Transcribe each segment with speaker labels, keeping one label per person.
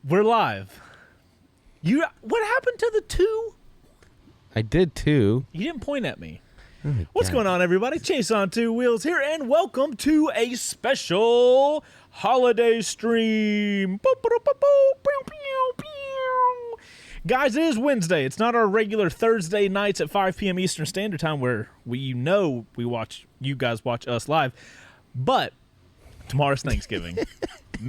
Speaker 1: We're live. What happened to the two?
Speaker 2: I did too.
Speaker 1: You didn't point at me.
Speaker 2: Oh,
Speaker 1: What's going on, everybody? Chase on Two Wheels here, and welcome to a special holiday stream. Guys, it is Wednesday. It's not our regular Thursday nights at 5 p.m. Eastern Standard Time where you guys watch us live. But tomorrow's Thanksgiving.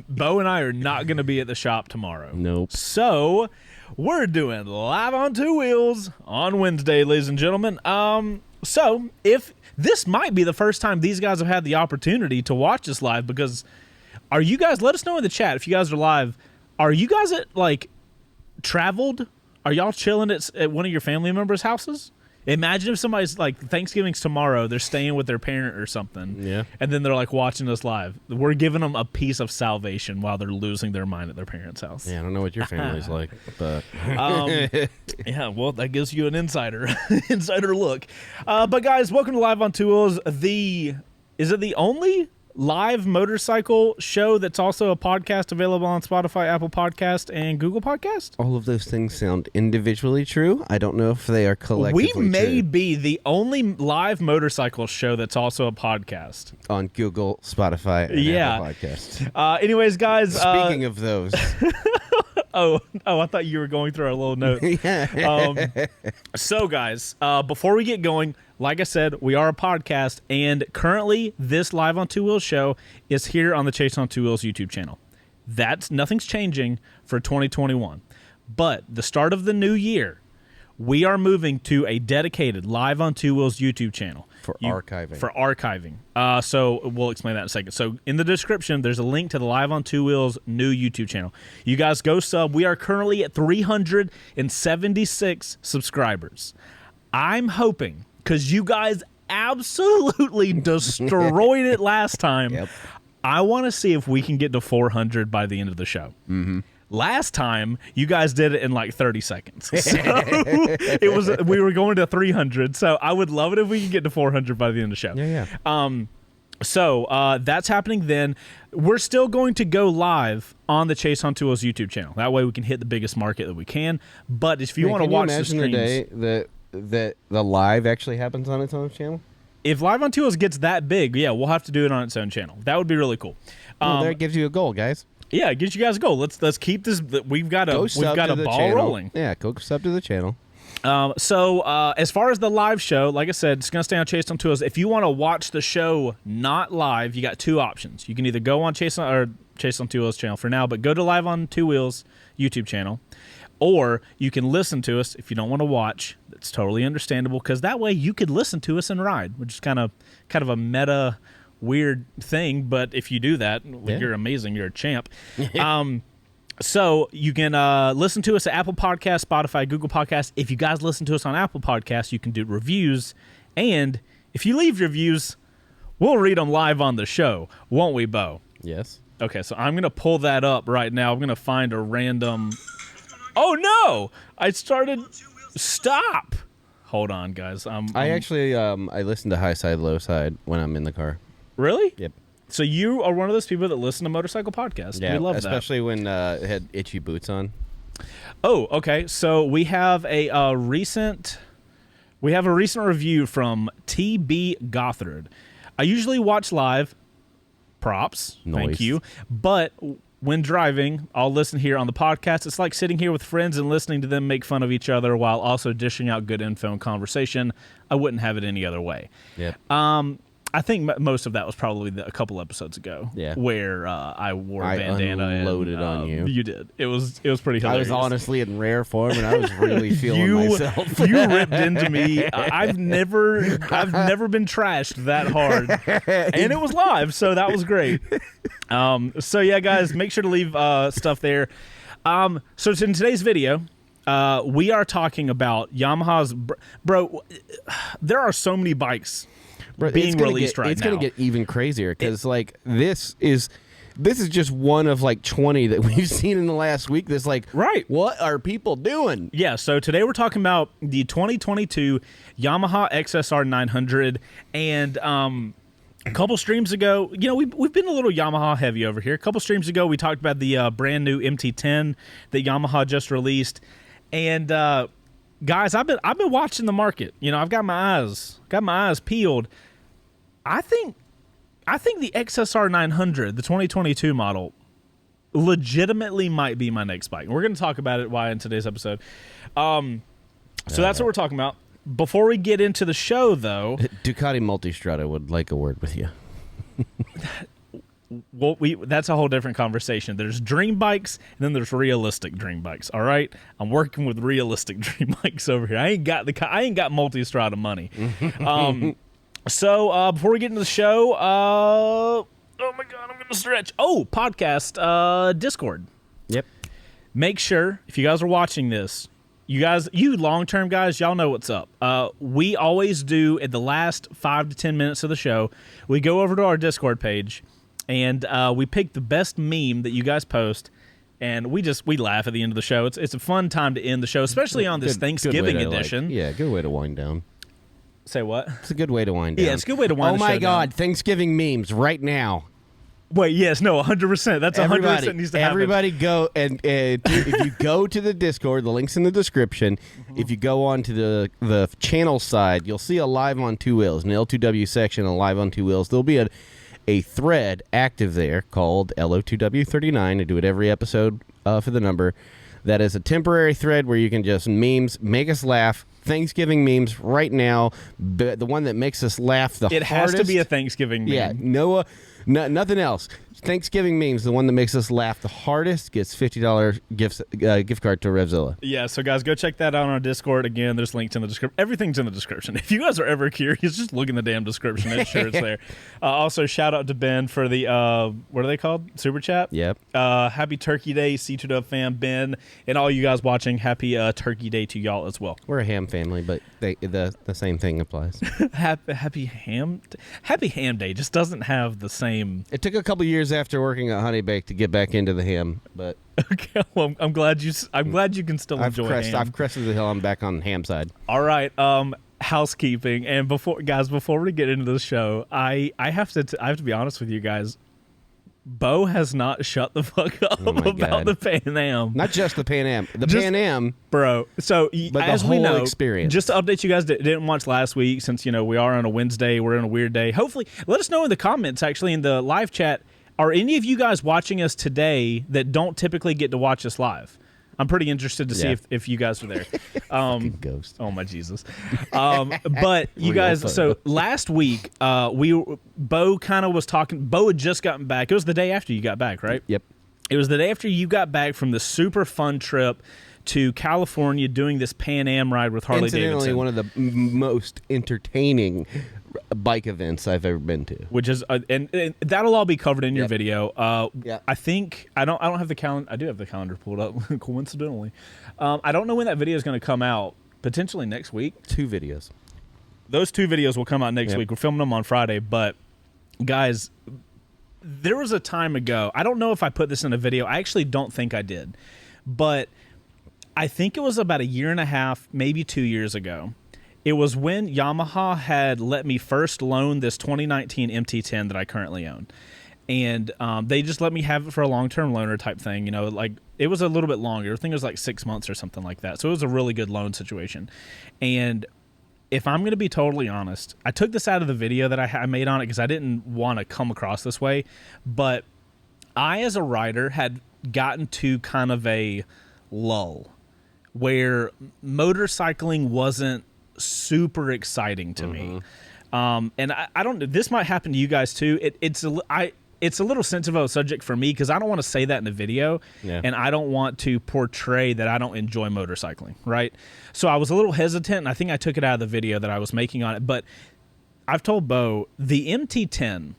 Speaker 1: Bo and I are not going to be at the shop tomorrow.
Speaker 2: Nope.
Speaker 1: So we're doing Live on Two Wheels on Wednesday, ladies and gentlemen. So if this might be the first time these guys have had the opportunity to watch us live, because are you guys, let us know in the chat if you guys are live. Are you guys traveled? Are y'all chilling at one of your family members' houses? Imagine if somebody's like, Thanksgiving's tomorrow, they're staying with their parent or something. Yeah. And then they're like watching us live. We're giving them a piece of salvation while they're losing their mind at their parents' house.
Speaker 2: Yeah, I don't know what your family's like, but
Speaker 1: yeah, well, that gives you an insider look. But guys, welcome to Live on Two Wheels. Is it the only live motorcycle show that's also a podcast available on Spotify, Apple Podcast, and Google Podcast?
Speaker 2: All of those things sound individually true. I don't know if they are collectively true.
Speaker 1: We may be the only live motorcycle show that's also a podcast.
Speaker 2: On Google, Spotify, and Apple Podcast.
Speaker 1: Anyways, guys.
Speaker 2: Speaking of those.
Speaker 1: Oh, I thought you were going through our little note. So, guys, before we get going, like I said, we are a podcast, and currently this Live on Two Wheels show is here on the Chase on Two Wheels YouTube channel. Nothing's changing for 2021. But the start of the new year, we are moving to a dedicated Live on Two Wheels YouTube channel.
Speaker 2: For archiving.
Speaker 1: So we'll explain that in a second. So in the description, there's a link to the Live on Two Wheels new YouTube channel. You guys go sub. We are currently at 376 subscribers. I'm hoping, because you guys absolutely destroyed it last time, yep. I want to see if we can get to 400 by the end of the show. Mm-hmm. Last time, you guys did it in like 30 seconds. So we were going to 300. So I would love it if we could get to 400 by the end of the show.
Speaker 2: Yeah.
Speaker 1: So that's happening then. We're still going to go live on the Chase on Two Wheels YouTube channel. That way we can hit the biggest market that we can. But if you want to watch the streams...
Speaker 2: Can you imagine the day that the live actually happens on its own channel?
Speaker 1: If Live on Two Wheels gets that big, yeah, we'll have to do it on its own channel. That would be really cool.
Speaker 2: That gives you a goal, guys.
Speaker 1: Yeah, it gives you guys a goal. Let's keep this. We've got a ball rolling.
Speaker 2: Yeah, go sub to the channel.
Speaker 1: So as far as the live show, like I said, it's gonna stay on Chase on Two Wheels. If you want to watch the show not live, you got two options. You can either go on Chase on Two Wheels channel for now, but go to Live on Two Wheels YouTube channel, or you can listen to us if you don't want to watch. That's totally understandable, because that way you could listen to us and ride, which is kind of a meta. Weird thing, but if you do that, you're amazing. You're a champ. So you can listen to us at Apple Podcasts, Spotify, Google Podcasts. If you guys listen to us on Apple Podcasts, you can do reviews. And if you leave reviews, we'll read them live on the show, won't we, Bo?
Speaker 2: Yes.
Speaker 1: Okay, so I'm going to pull that up right now. I'm going to find a random... Oh, no! Stop! Hold on, guys.
Speaker 2: I listen to High Side, Low Side when I'm in the car.
Speaker 1: Really?
Speaker 2: Yep.
Speaker 1: So you are one of those people that listen to motorcycle podcasts.
Speaker 2: Yeah,
Speaker 1: we love
Speaker 2: especially when it had itchy boots on.
Speaker 1: Oh, okay. So we have a recent review from TB Gothard. I usually watch live. Props.
Speaker 2: Nice.
Speaker 1: Thank you. But when driving, I'll listen here on the podcast. It's like sitting here with friends and listening to them make fun of each other while also dishing out good info and conversation. I wouldn't have it any other way.
Speaker 2: Yep.
Speaker 1: I think most of that was probably a couple episodes ago, where I wore a bandana.
Speaker 2: I unloaded on you.
Speaker 1: You did. It was pretty hilarious.
Speaker 2: I was honestly in rare form, and I was really feeling myself.
Speaker 1: You ripped into me. I've never been trashed that hard, and it was live, so that was great. So yeah, guys, make sure to leave stuff there. So in today's video, we are talking about Yamaha's. Bro, there are so many bikes being released right now.
Speaker 2: It's going to get even crazier, because this is just one of 20 that we've seen in the last week. This
Speaker 1: right.
Speaker 2: What are people doing?
Speaker 1: Yeah, so today we're talking about the 2022 Yamaha XSR 900, and A couple streams ago, we've been a little Yamaha heavy over here. A couple streams ago, we talked about the brand new MT10 that Yamaha just released, and guys, I've been watching the market. I've got my eyes peeled. I think the XSR 900, the 2022 model, legitimately might be my next bike. We're going to talk about it in today's episode. So that's what we're talking about. Before we get into the show, though,
Speaker 2: Ducati Multistrada would like a word with you.
Speaker 1: Well, that's a whole different conversation. There's dream bikes, and then there's realistic dream bikes. All right, I'm working with realistic dream bikes over here. I ain't got Multistrada money. So before we get into the show, oh my God, I'm gonna stretch. Oh, podcast, Discord.
Speaker 2: Yep.
Speaker 1: Make sure if you guys are watching this. You long-term guys, y'all know what's up. We always do, at the last 5 to 10 minutes of the show, we go over to our Discord page, and we pick the best meme that you guys post, and we laugh at the end of the show. It's a fun time to end the show, especially on this Thanksgiving edition.
Speaker 2: Good way to wind down.
Speaker 1: Say what?
Speaker 2: It's a good way to wind down.
Speaker 1: Yeah, it's a good way to wind the show down.
Speaker 2: Oh, my God, Thanksgiving memes right now.
Speaker 1: Wait, yes, no, 100%. That's 100% needs to happen.
Speaker 2: Everybody go, and if you go to the Discord, the link's in the description. If you go on to the channel side, you'll see a Live on Two Wheels, an L2W section, a Live on Two Wheels. There'll be a thread active there called LO2W39. I do it every episode for the number. That is a temporary thread where you can just make us laugh. Thanksgiving memes right now. The one that makes us laugh the hardest.
Speaker 1: It has to be a Thanksgiving meme.
Speaker 2: Yeah, nothing else. Thanksgiving memes, the one that makes us laugh the hardest, gets $50 gift card to Revzilla.
Speaker 1: Yeah, so guys, go check that out on our Discord. Again, there's links in the description. Everything's in the description. If you guys are ever curious, just look in the damn description. It's sure it's there. Also, shout out to Ben for the, what are they called? Super Chat?
Speaker 2: Yep.
Speaker 1: Happy Turkey Day, C2W fam, Ben, and all you guys watching, happy Turkey Day to y'all as well.
Speaker 2: We're a ham family, but the same thing applies.
Speaker 1: Happy Ham Day just doesn't have the same.
Speaker 2: It took a couple years after working at Honey Bake to get back into the ham, but
Speaker 1: okay. Well, I'm glad you can still enjoy ham.
Speaker 2: I've crested the hill. I'm back on the ham side.
Speaker 1: All right. Housekeeping, and before we get into the show, I have to be honest with you guys. Bo has not shut the fuck up about the Pan Am.
Speaker 2: Not just the Pan Am. Pan Am.
Speaker 1: Bro. So,
Speaker 2: but
Speaker 1: as
Speaker 2: the whole
Speaker 1: we know,
Speaker 2: experience.
Speaker 1: Just to update you guys that didn't watch last week, since, we are on a Wednesday, we're in a weird day. Hopefully, let us know in the comments, actually, in the live chat, are any of you guys watching us today that don't typically get to watch us live? I'm pretty interested to see if you guys are there.
Speaker 2: Ghost.
Speaker 1: Oh my Jesus! But you guys, so last week, Bo kind of was talking. Bo had just gotten back. It was the day after you got back, right?
Speaker 2: Yep.
Speaker 1: It was the day after you got back from the super fun trip to California, doing this Pan Am ride with Harley Davidson.
Speaker 2: Incidentally, one of the most entertaining bike events I've ever been to.
Speaker 1: Which is and that'll all be covered in your video.
Speaker 2: Yep.
Speaker 1: I think I don't have the calendar. I do have the calendar pulled up coincidentally. I don't know when that video is going to come out. Potentially next week.
Speaker 2: 2 videos.
Speaker 1: Those 2 videos will come out next week. We're filming them on Friday, but guys, there was a time ago. I don't know if I put this in a video. I actually don't think I did, but I think it was about a year and a half, maybe 2 years ago. It was when Yamaha had let me first loan this 2019 MT10 that I currently own. And they just let me have it for a long-term loaner type thing. Like it was a little bit longer. I think it was like 6 months or something like that. So it was a really good loan situation. And if I'm going to be totally honest, I took this out of the video that I made on it because I didn't want to come across this way. But I, as a rider, had gotten to kind of a lull where motorcycling wasn't super exciting to me. And I don't, this might happen to you guys too. It's a little sensitive of a subject for me because I don't want to say that in the video, and I don't want to portray that I don't enjoy motorcycling, right? So I was a little hesitant, and I think I took it out of the video that I was making on it. But I've told Bo, the MT10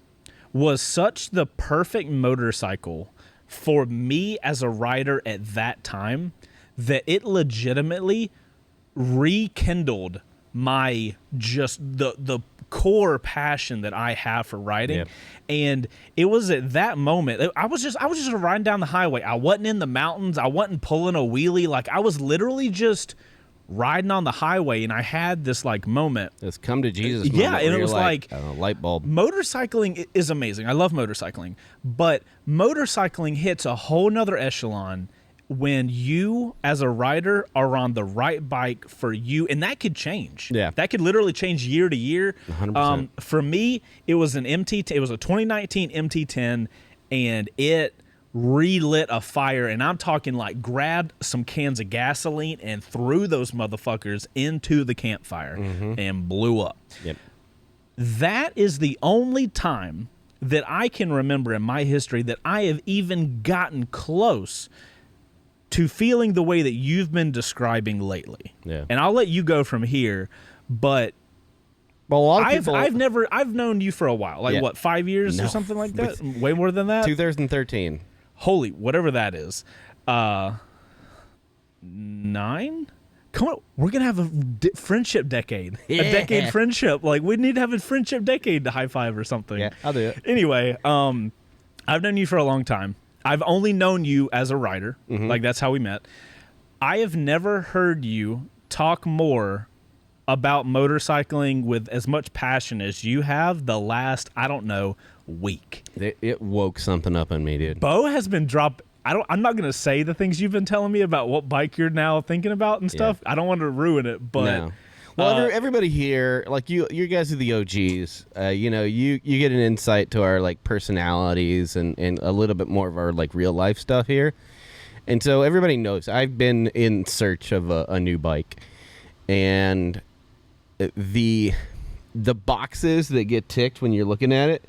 Speaker 1: was such the perfect motorcycle for me as a rider at that time that it legitimately rekindled my just the core passion that I have for riding. And it was at that moment I was just riding down the highway. I wasn't in the mountains. I wasn't pulling a wheelie. Like I was literally just riding on the highway, and I had this like moment.
Speaker 2: It's come to Jesus moment.
Speaker 1: Yeah, and
Speaker 2: where
Speaker 1: it
Speaker 2: you're
Speaker 1: was like
Speaker 2: light bulb.
Speaker 1: Motorcycling is amazing. I love motorcycling, but motorcycling hits a whole nother echelon when you as a rider are on the right bike for you, and that could change.
Speaker 2: Yeah.
Speaker 1: That could literally change year to year.
Speaker 2: 100%.
Speaker 1: For me, it was an it was a 2019 MT10, and it relit a fire, and I'm talking like grabbed some cans of gasoline and threw those motherfuckers into the campfire and blew up.
Speaker 2: Yep.
Speaker 1: That is the only time that I can remember in my history that I have even gotten close to feeling the way that you've been describing lately.
Speaker 2: Yeah.
Speaker 1: And I'll let you go from here, but
Speaker 2: Well, a lot of people.
Speaker 1: I've known you for a while. Like,
Speaker 2: Yeah.
Speaker 1: what, 5 years or
Speaker 2: No.
Speaker 1: something like that? Way more than that?
Speaker 2: 2013.
Speaker 1: Holy, whatever that is. 9? Come on, we're going to have a friendship decade.
Speaker 2: Yeah.
Speaker 1: A decade friendship. Like, we need to have a friendship decade to high five or something.
Speaker 2: Yeah, I'll do it.
Speaker 1: Anyway, I've known you for a long time. I've only known you as a writer. Like, that's how we met. I have never heard you talk more about motorcycling with as much passion as you have the last, I don't know, week.
Speaker 2: It woke something up in me, dude.
Speaker 1: Bo has been dropped. I'm not going to say the things you've been telling me about what bike you're now thinking about and stuff. I don't want to ruin it, but
Speaker 2: No. Well, everybody here, like you guys are the OGs. You get an insight to our like personalities and a little bit more of our like real life stuff here. And so everybody knows I've been in search of a new bike, and the boxes that get ticked when you're looking at it.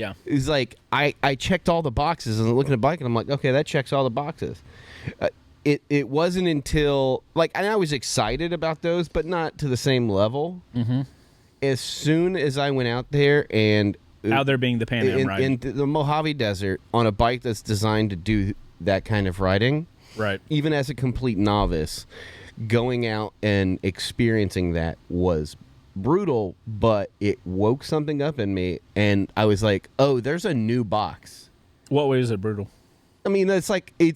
Speaker 1: yeah.
Speaker 2: It's like I checked all the boxes and I'm looking at the bike and I'm like, okay, that checks all the boxes. It wasn't until like, and I was excited about those, but not to the same level. As soon as I went out there and
Speaker 1: Out there being the Pan Am ride.
Speaker 2: in the Mojave Desert on a bike that's designed to do that kind of riding,
Speaker 1: Right.
Speaker 2: even as a complete novice, going out and experiencing that was brutal, but it woke something up in me, and I was like, oh, there's a new box.
Speaker 1: What way is it brutal?
Speaker 2: I mean, it's like I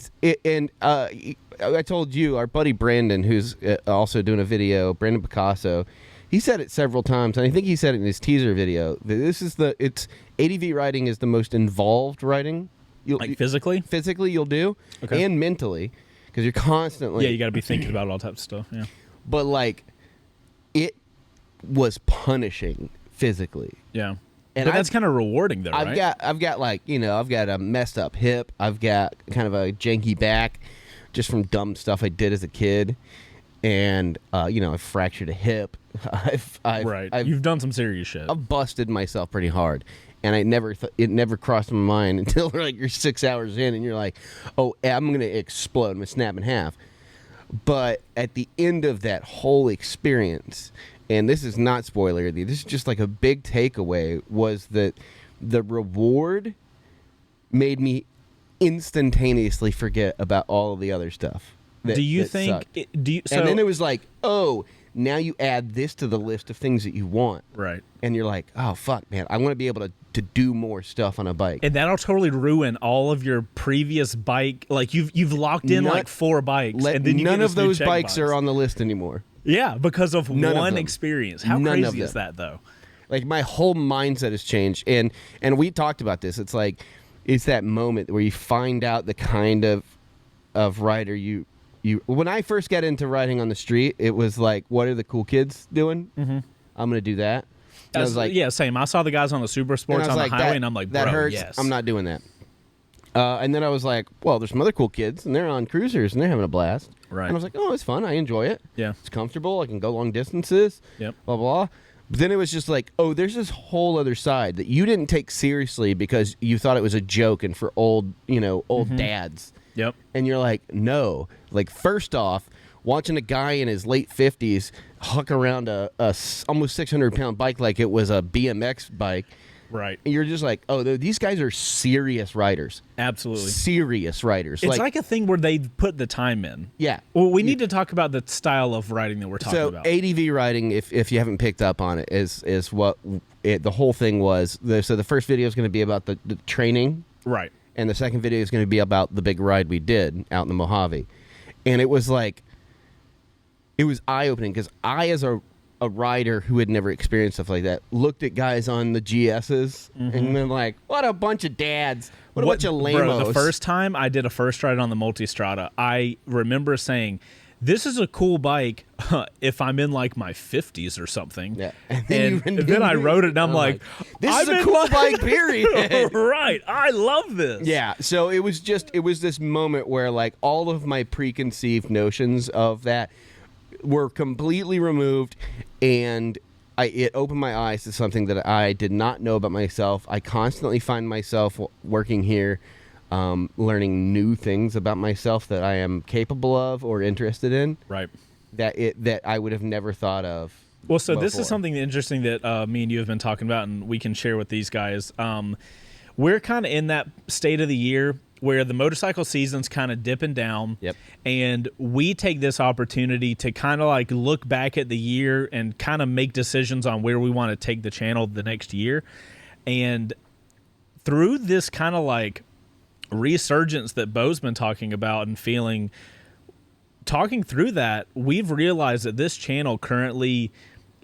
Speaker 2: told you, our buddy Brandon, who's also doing a video, Brandon Picasso, he said it several times, and I think he said it in his teaser video. That ADV riding is the most involved riding.
Speaker 1: Like physically?
Speaker 2: Physically, you'll do, and mentally, because you're constantly.
Speaker 1: Yeah, you got to be thinking about all types of stuff. Yeah.
Speaker 2: But like, it was punishing physically.
Speaker 1: Yeah.
Speaker 2: And
Speaker 1: but that's kind of rewarding, though, right?
Speaker 2: I've got like, I've got a messed up hip. I've got kind of a janky back, just from dumb stuff I did as a kid, and I fractured a hip.
Speaker 1: You've done some serious shit.
Speaker 2: I've busted myself pretty hard, and it never crossed my mind until like you're 6 hours in, and you're like, oh, I'm gonna explode. I'm gonna snap in half. But at the end of that whole experience, and this is not spoiler, this is just like a big takeaway, was that the reward made me instantaneously forget about all of the other stuff.
Speaker 1: Do you think?
Speaker 2: And then it was like, oh, now you add this to the list of things that you want.
Speaker 1: Right.
Speaker 2: And you're like, oh, fuck, man, I want to be able to do more stuff on a bike.
Speaker 1: And that'll totally ruin all of your previous bike. Like, you've locked in like 4 bikes. And then
Speaker 2: none of those bikes are on the list anymore.
Speaker 1: Yeah, because of
Speaker 2: None of
Speaker 1: one
Speaker 2: them.
Speaker 1: experience. How
Speaker 2: None of
Speaker 1: crazy is
Speaker 2: them.
Speaker 1: that, though?
Speaker 2: Like, my whole mindset has changed. And we talked about this. It's like, it's that moment where you find out the kind of rider you when I first got into riding on the street, it was like, what are the cool kids doing? I'm going to do that. And I was like,
Speaker 1: yeah, same. I saw the guys on the Super Sports on the highway, and I'm like,
Speaker 2: that
Speaker 1: bro,
Speaker 2: hurts.
Speaker 1: yes.
Speaker 2: I'm not doing that. And then I was like, well, there's some other cool kids, and they're on cruisers, and they're having a blast.
Speaker 1: Right.
Speaker 2: And I was like, oh, it's fun. I enjoy it.
Speaker 1: Yeah.
Speaker 2: It's comfortable. I can go long distances.
Speaker 1: Yep.
Speaker 2: Blah, blah. But then it was just like, oh, there's this whole other side that you didn't take seriously because you thought it was a joke and for old dads.
Speaker 1: Yep.
Speaker 2: And you're like, no. Like, first off, watching a guy in his late 50s huck around a almost 600-pound bike like it was a BMX bike.
Speaker 1: Right.
Speaker 2: And you're just like, oh, these guys are serious riders.
Speaker 1: Absolutely.
Speaker 2: Serious riders.
Speaker 1: It's like a thing where they put the time in.
Speaker 2: Yeah.
Speaker 1: Well, we need to talk about the style of riding that we're talking about.
Speaker 2: So ADV riding, if you haven't picked up on it, is what the whole thing was. So the first video is going to be about the training.
Speaker 1: Right.
Speaker 2: And the second video is going to be about the big ride we did out in the Mojave. And it was like, it was eye-opening because I, as a rider who had never experienced stuff like that, looked at guys on the GSs and been like, what a bunch of dads. What a bunch of lamos.
Speaker 1: Bro, the first time I did a first ride on the Multistrada, I remember saying, this is a cool bike if I'm in like my 50s or something.
Speaker 2: Yeah.
Speaker 1: And then I rode it and I'm like,
Speaker 2: this is a cool bike, period.
Speaker 1: Right. I love this.
Speaker 2: Yeah. So it was this moment where like all of my preconceived notions of that were completely removed, and it opened my eyes to something that I did not know about myself. I constantly find myself working here, learning new things about myself that I am capable of or interested in.
Speaker 1: Right.
Speaker 2: That I would have never thought of.
Speaker 1: Well, so
Speaker 2: before.
Speaker 1: this is something interesting that me and you have been talking about, and we can share with these guys. We're kind of in that state of the year where the motorcycle season's kind of dipping down.
Speaker 2: Yep.
Speaker 1: And we take this opportunity to kind of like look back at the year and kind of make decisions on where we want to take the channel the next year. And through this kind of like resurgence that Bo's been talking about and talking through that, we've realized that this channel currently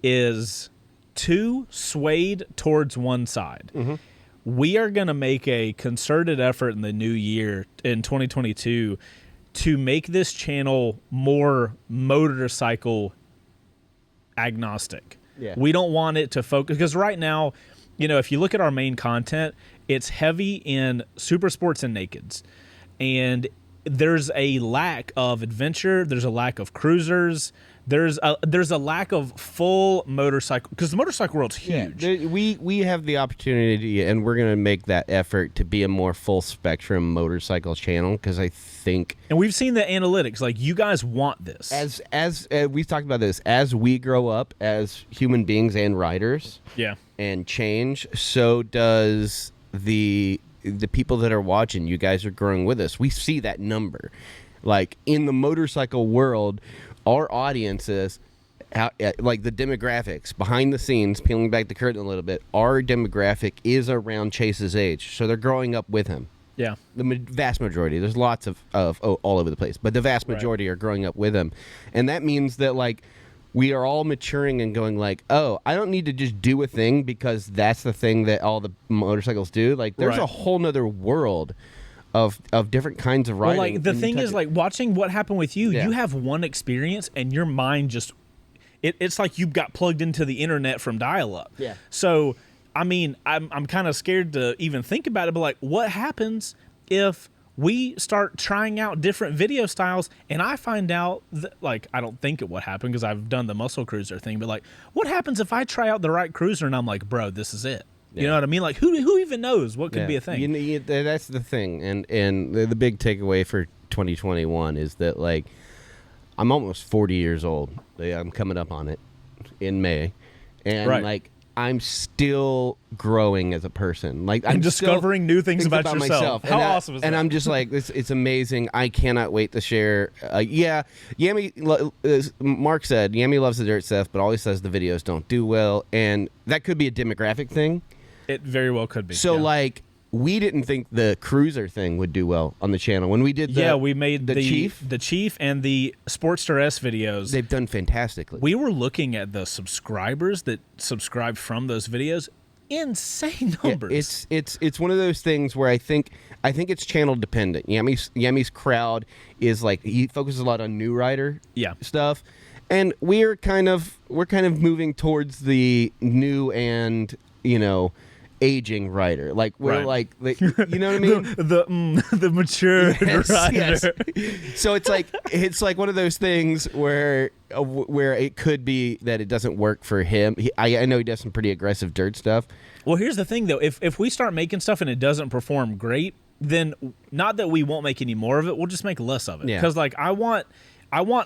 Speaker 1: is too swayed towards one side. Mm-hmm. We are going to make a concerted effort in the new year, in 2022, to make this channel more motorcycle agnostic. Yeah. We don't want it to focus, because right now, if you look at our main content, it's heavy in super sports and nakeds. And there's a lack of adventure. There's a lack of cruisers. There's a lack of full motorcycle, because the motorcycle world's huge.
Speaker 2: Yeah, we have the opportunity, and we're going to make that effort to be a more full spectrum motorcycle channel, because I think,
Speaker 1: and we've seen the analytics, like you guys want this.
Speaker 2: As we've talked about this, as we grow up as human beings and riders,
Speaker 1: yeah, and
Speaker 2: change, so does the people that are watching. You guys are growing with us. We see that number, like in the motorcycle world. Our audiences, like the demographics behind the scenes, peeling back the curtain a little bit, our demographic is around Chase's age, so they're growing up with him.
Speaker 1: Yeah,
Speaker 2: the vast majority. There's lots of all over the place, but the vast majority are growing up with him, and that means that like we are all maturing and going like, oh, I don't need to just do a thing because that's the thing that all the motorcycles do. Like, there's a whole nother world of different kinds of riding.
Speaker 1: Well, like the thing is, like watching what happened with you, you have one experience and your mind just it's like you got plugged into the internet from dial-up.
Speaker 2: Yeah.
Speaker 1: So, I mean, I'm kind of scared to even think about it, but like, what happens if we start trying out different video styles and I find out that, like, I don't think it would happen because I've done the muscle cruiser thing, but like, what happens if I try out the right cruiser and I'm like, bro, this is it? You know what I mean? Like, who even knows what could be a thing?
Speaker 2: That's the thing. And the big takeaway for 2021 is that, like, I'm almost 40 years old. I'm coming up on it in May. And, like, I'm still growing as a person. Like, I'm
Speaker 1: discovering new things about yourself.
Speaker 2: Myself.
Speaker 1: How awesome is that?
Speaker 2: And I'm just like, it's amazing. I cannot wait to share. Yami, Mark said, Yami loves the dirt stuff, but always says the videos don't do well. And that could be a demographic thing.
Speaker 1: It very well could be.
Speaker 2: So, like, we didn't think the cruiser thing would do well on the channel. When we did
Speaker 1: we made the Chief and the Sportster S videos.
Speaker 2: They've done fantastically.
Speaker 1: We were looking at the subscribers that subscribed from those videos. Insane numbers.
Speaker 2: Yeah, it's one of those things where I think it's channel dependent. Yami's crowd is like, he focuses a lot on new rider stuff. And we're kind of moving towards the new and, aging rider. Like, we're like, you know what I mean?
Speaker 1: the mature rider. Yes.
Speaker 2: So it's like one of those things where it could be that it doesn't work for him. I know he does some pretty aggressive dirt stuff.
Speaker 1: Well, here's the thing though. If we start making stuff and it doesn't perform great, then not that we won't make any more of it, we'll just make less of it. Because like I want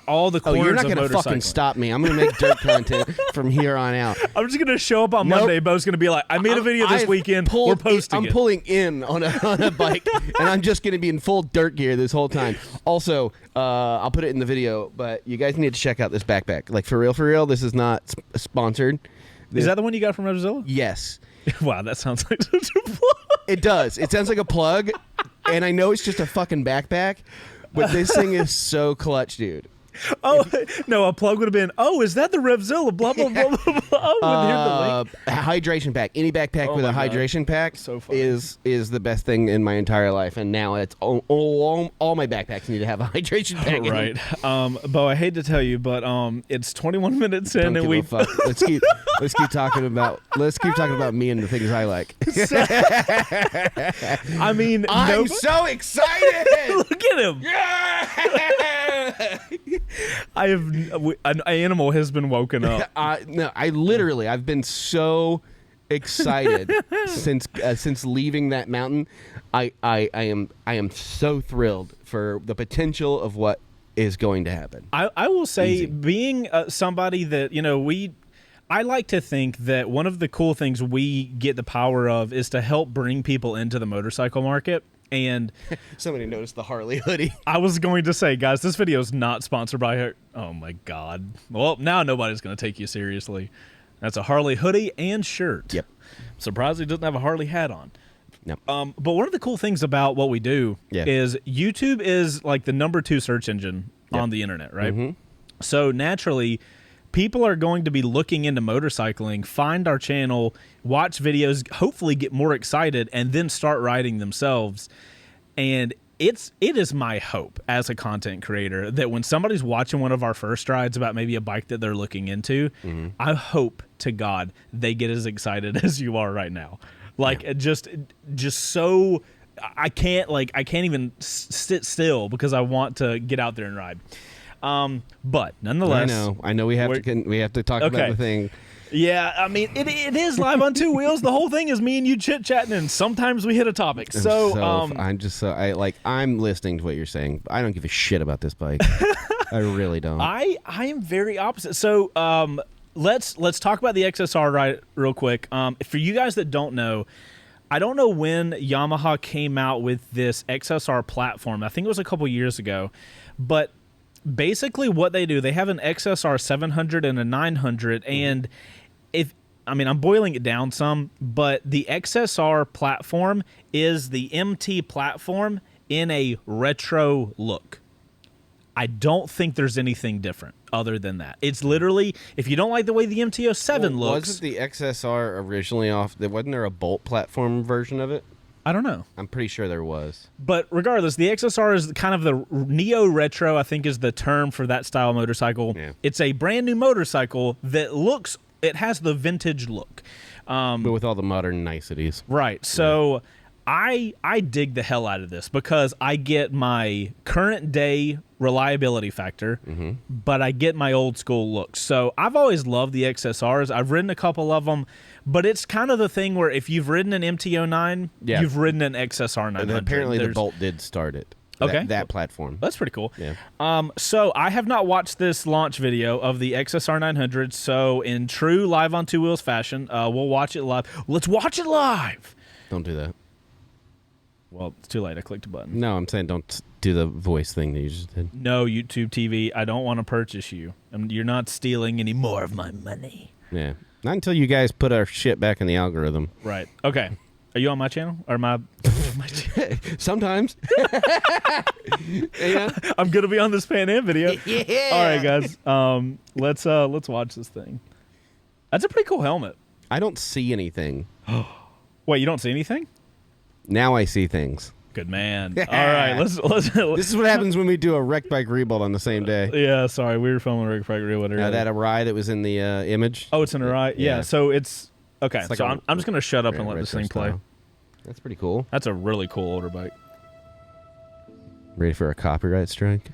Speaker 1: all the corners of motorcycling.
Speaker 2: You're not going to fucking stop me. I'm going to make dirt content from here on out.
Speaker 1: I'm just going to show up on Monday. Bo's going to be like, I made a video this weekend. We're posting it.
Speaker 2: I'm pulling in on a bike, and I'm just going to be in full dirt gear this whole time. Also, I'll put it in the video, but you guys need to check out this backpack. Like, for real, this is not sponsored.
Speaker 1: Is that the one you got from Revzilla?
Speaker 2: Yes.
Speaker 1: Wow, that sounds like such a plug.
Speaker 2: It does. It sounds like a plug, and I know it's just a fucking backpack. But this thing is so clutch, dude.
Speaker 1: Oh no, a plug would have been. Oh, is that the Revzilla? Blah blah blah blah blah. Oh, here's the link.
Speaker 2: Hydration pack. Any backpack with a
Speaker 1: my God.
Speaker 2: hydration pack
Speaker 1: So funny.
Speaker 2: is the best thing in my entire life. And now it's all my backpacks need to have a hydration pack. in them.
Speaker 1: Right. Bo, I hate to tell you, but it's 21 minutes in,
Speaker 2: Don't
Speaker 1: and
Speaker 2: give
Speaker 1: we.
Speaker 2: a fuck. Let's keep talking about me and the things I like.
Speaker 1: I mean,
Speaker 2: I'm so excited.
Speaker 1: look at him. I have an animal has been woken up.
Speaker 2: No, I've been so excited since leaving that mountain. I am so thrilled for the potential of what is going to happen.
Speaker 1: I will say,
Speaker 2: Easy.
Speaker 1: being somebody that I like to think that one of the cool things we get the power of is to help bring people into the motorcycle market. And
Speaker 2: Somebody noticed the Harley hoodie.
Speaker 1: I was going to say, guys, this video is not sponsored by her. Oh my God. Well, now nobody's going to take you seriously. That's a Harley hoodie and shirt.
Speaker 2: Yep.
Speaker 1: Surprised he doesn't have a Harley hat on.
Speaker 2: Nope.
Speaker 1: But one of the cool things about what we do is YouTube is like the #2 search engine on the internet, right? Mm-hmm. So naturally, people are going to be looking into motorcycling, find our channel, watch videos, hopefully get more excited, and then start riding themselves. And it is my hope as a content creator that when somebody's watching one of our first rides about maybe a bike that they're looking into, I hope to God they get as excited as you are right now. Like just so I can't even sit still because I want to get out there and ride. But nonetheless,
Speaker 2: I know we have to talk about the thing.
Speaker 1: Yeah, I mean it is live on two wheels. The whole thing is me and you chit chatting, and sometimes we hit a topic.
Speaker 2: I'm listening to what you're saying. I don't give a shit about this bike. I really don't.
Speaker 1: I am very opposite. So let's talk about the XSR ride real quick. For you guys that don't know, I don't know when Yamaha came out with this XSR platform. I think it was a couple years ago, but basically what they do, they have an XSR 700 and a 900, and I'm boiling it down some, but the XSR platform is the MT platform in a retro look. I don't think there's anything different other than that. It's literally, if you don't like the way the MT-07 looks...
Speaker 2: Wasn't the XSR originally wasn't there a Bolt platform version of it?
Speaker 1: I don't know.
Speaker 2: I'm pretty sure there was.
Speaker 1: But regardless, the XSR is kind of the neo-retro, I think is the term for that style of motorcycle. Yeah. It's a brand new motorcycle that it has the vintage look.
Speaker 2: But with all the modern niceties.
Speaker 1: Right. So I dig the hell out of this because I get my current day reliability factor, but I get my old school look. So I've always loved the XSRs. I've ridden a couple of them, but it's kind of the thing where if you've ridden an MT-09, you've ridden an XSR 900.
Speaker 2: And apparently the Bolt did start it.
Speaker 1: Okay.
Speaker 2: That platform.
Speaker 1: That's pretty cool.
Speaker 2: Yeah.
Speaker 1: So I have not watched this launch video of the XSR 900, so in true live on two wheels fashion, we'll watch it live. Let's watch it live!
Speaker 2: Don't do that.
Speaker 1: Well, it's too late. I clicked a button.
Speaker 2: No, I'm saying don't do the voice thing that you just did.
Speaker 1: No, YouTube TV, I don't want to purchase you. You're not stealing any more of my money.
Speaker 2: Yeah. Not until you guys put our shit back in the algorithm.
Speaker 1: Right. Okay. Are you on my channel? Or my channel?
Speaker 2: Sometimes. Yeah.
Speaker 1: I'm going to be on this Pan Am video.
Speaker 2: Yeah.
Speaker 1: All right, guys. Let's watch this thing. That's a pretty cool helmet.
Speaker 2: I don't see anything.
Speaker 1: Wait, you don't see anything?
Speaker 2: Now I see things.
Speaker 1: Good man. All right, let's.
Speaker 2: This is what happens when we do a wreck bike rebuild on the same day.
Speaker 1: Yeah, sorry, we were filming a wreck bike rebuild.
Speaker 2: That Arai that was in the image.
Speaker 1: Oh, it's an Arai. Yeah. So it's okay.
Speaker 2: It's like
Speaker 1: so I'm just gonna shut up and let this thing play.
Speaker 2: That's pretty cool.
Speaker 1: That's a really cool older bike.
Speaker 2: Ready for a copyright strike?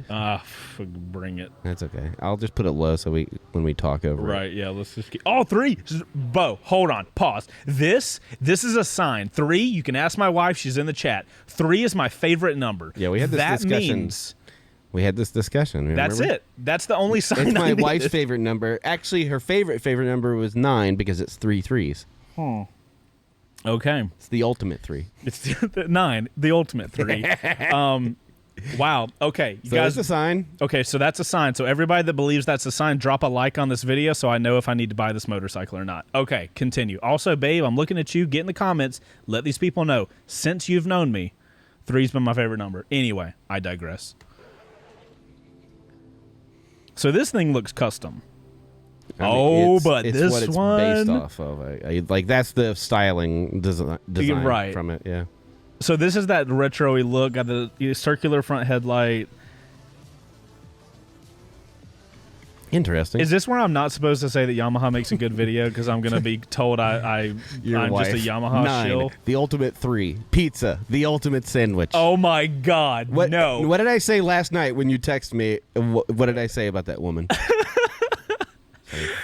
Speaker 1: Bring it.
Speaker 2: That's okay. I'll just put it low so when we talk over it.
Speaker 1: Right, yeah, let's just keep... Oh, 3! Bo, hold on. Pause. This is a sign. 3, you can ask my wife. She's in the chat. 3 is my favorite number.
Speaker 2: Yeah, we had this discussion. We had this discussion. Remember?
Speaker 1: That's it. That's the only sign
Speaker 2: It's my
Speaker 1: I
Speaker 2: wife's
Speaker 1: needed.
Speaker 2: favorite number. Actually, her favorite number was 9 because it's 3 threes.
Speaker 1: Okay.
Speaker 2: It's the ultimate 3.
Speaker 1: It's 9, the ultimate 3. Wow. Okay. You
Speaker 2: so
Speaker 1: guys,
Speaker 2: that's a sign.
Speaker 1: Okay, so that's a sign. So everybody that believes that's a sign, drop a like on this video so I know if I need to buy this motorcycle or not. Okay, continue. Also, babe, I'm looking at you. Get in the comments. Let these people know. Since you've known me, 3's been my favorite number. Anyway, I digress. So this thing looks custom.
Speaker 2: I mean,
Speaker 1: it's what
Speaker 2: it's
Speaker 1: one
Speaker 2: based off of. Like that's the styling design
Speaker 1: right.
Speaker 2: from it. Yeah.
Speaker 1: So this is that retro-y look. Got the circular front headlight.
Speaker 2: Interesting.
Speaker 1: Is this where I'm not supposed to say that Yamaha makes a good video because I'm going to be told I'm just a Yamaha
Speaker 2: 9,
Speaker 1: shill?
Speaker 2: the ultimate 3, pizza, the ultimate sandwich.
Speaker 1: Oh my God, no.
Speaker 2: What did I say last night when you text me? What did I say about that woman? I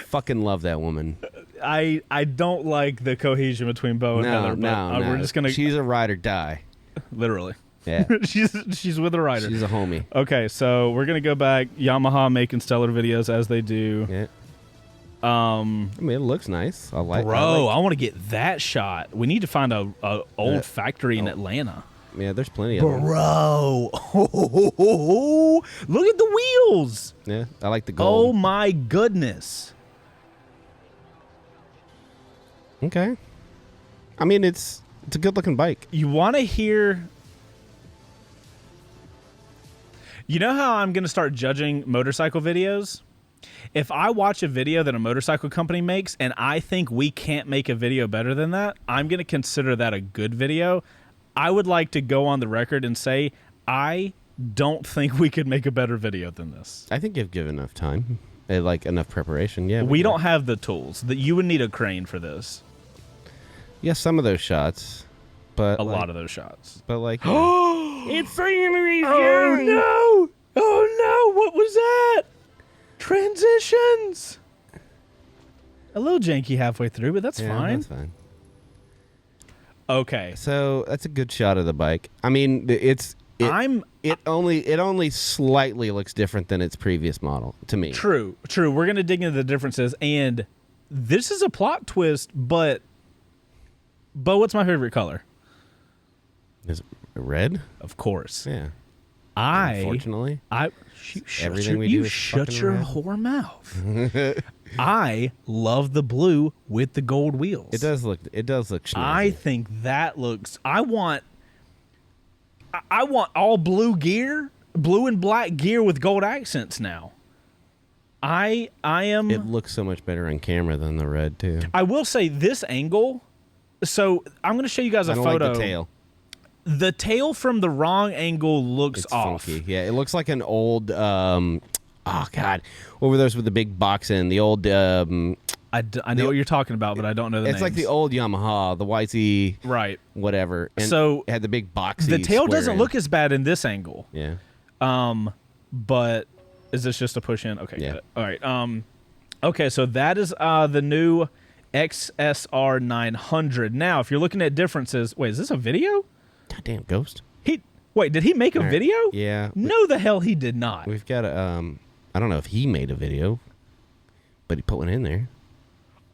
Speaker 2: fucking love that woman.
Speaker 1: I don't like the cohesion between Bo and Heather, but we're just going to...
Speaker 2: She's a ride or die.
Speaker 1: Literally.
Speaker 2: Yeah.
Speaker 1: she's with a rider.
Speaker 2: She's a homie.
Speaker 1: Okay, so we're going to go back. Yamaha making stellar videos as they do.
Speaker 2: Yeah. I mean, it looks nice. I
Speaker 1: want to get that shot. We need to find a old factory in Atlanta.
Speaker 2: Yeah, there's plenty of them.
Speaker 1: Bro. Look at the wheels.
Speaker 2: Yeah, I like the gold.
Speaker 1: Oh, my goodness.
Speaker 2: Okay. I mean, it's a good-looking bike.
Speaker 1: You want to hear... You know how I'm going to start judging motorcycle videos? If I watch a video that a motorcycle company makes and I think we can't make a video better than that, I'm going to consider that a good video. I would like to go on the record and say I don't think we could make a better video than this.
Speaker 2: I think you've given enough time, like enough preparation. Yeah,
Speaker 1: we don't have the tools. That you would need a crane for this.
Speaker 2: Yeah, some of those shots, but
Speaker 1: a lot of those shots.
Speaker 2: But like,
Speaker 1: it's finally oh no! Oh no! What was that? Transitions. A little janky halfway through, but that's fine.
Speaker 2: That's fine.
Speaker 1: Okay,
Speaker 2: so that's a good shot of the bike. I mean, it only slightly looks different than its previous model to me.
Speaker 1: True. We're gonna dig into the differences, and this is a plot twist. But what's my favorite color?
Speaker 2: Is it red?
Speaker 1: Of course.
Speaker 2: Yeah.
Speaker 1: Unfortunately, you shut your whore mouth. I love the blue with the gold wheels.
Speaker 2: It does look snazzy.
Speaker 1: I think that looks. I want all blue gear, blue and black gear with gold accents now. I am.
Speaker 2: It looks so much better on camera than the red too.
Speaker 1: I will say this angle. So I'm going to show you guys a photo.
Speaker 2: Like the tail.
Speaker 1: The tail from the wrong angle looks off.
Speaker 2: Funky. Yeah, it looks like an old. Oh God, what were those with the big box in? The old.
Speaker 1: I know what you're talking about, but I don't know the names.
Speaker 2: It's like the old Yamaha, the YZ.
Speaker 1: Right.
Speaker 2: Whatever. And
Speaker 1: so
Speaker 2: it had the big boxy.
Speaker 1: The tail doesn't look as bad in this angle.
Speaker 2: Yeah.
Speaker 1: But is this just a push in? Okay.
Speaker 2: Yeah.
Speaker 1: Got it. All right. Okay. So that is the new XSR 900. Now, if you're looking at differences, wait, is this a video?
Speaker 2: Goddamn Ghost.
Speaker 1: Did he make a video?
Speaker 2: Yeah.
Speaker 1: No, the hell he did not.
Speaker 2: We've got a I don't know if he made a video, but he put one in there.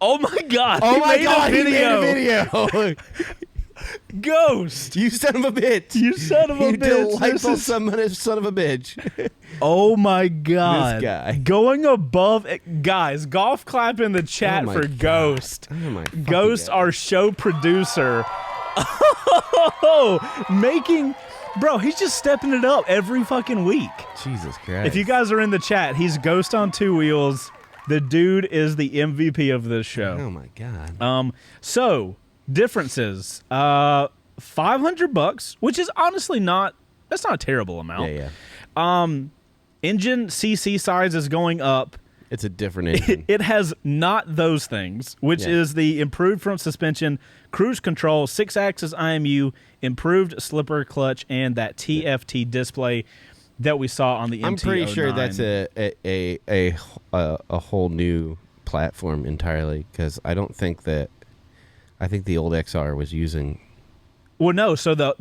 Speaker 1: Oh my God!
Speaker 2: Oh my God! He made a video.
Speaker 1: Ghost!
Speaker 2: You son of a bitch!
Speaker 1: You son of a bitch!
Speaker 2: Delightful son of a bitch!
Speaker 1: Oh my God!
Speaker 2: This guy
Speaker 1: going above guys. Golf clap in the chat for
Speaker 2: God.
Speaker 1: Ghost.
Speaker 2: Oh my
Speaker 1: Ghost,
Speaker 2: God.
Speaker 1: our show producer. Making. Bro, he's just stepping it up every fucking week.
Speaker 2: Jesus Christ.
Speaker 1: If you guys are in the chat, he's Ghost on 2 wheels. The dude is the MVP of this show.
Speaker 2: Oh my God.
Speaker 1: So, differences. $500, which is honestly that's not a terrible amount.
Speaker 2: Yeah.
Speaker 1: Engine CC size is going up.
Speaker 2: It's a different engine.
Speaker 1: It has not those things, which is the improved front suspension, cruise control, 6-axis IMU, improved slipper clutch, and that TFT display that we saw on the MT-09.
Speaker 2: I'm pretty sure that's a whole new platform entirely, because I think the old XR was using.
Speaker 1: Well, no. So the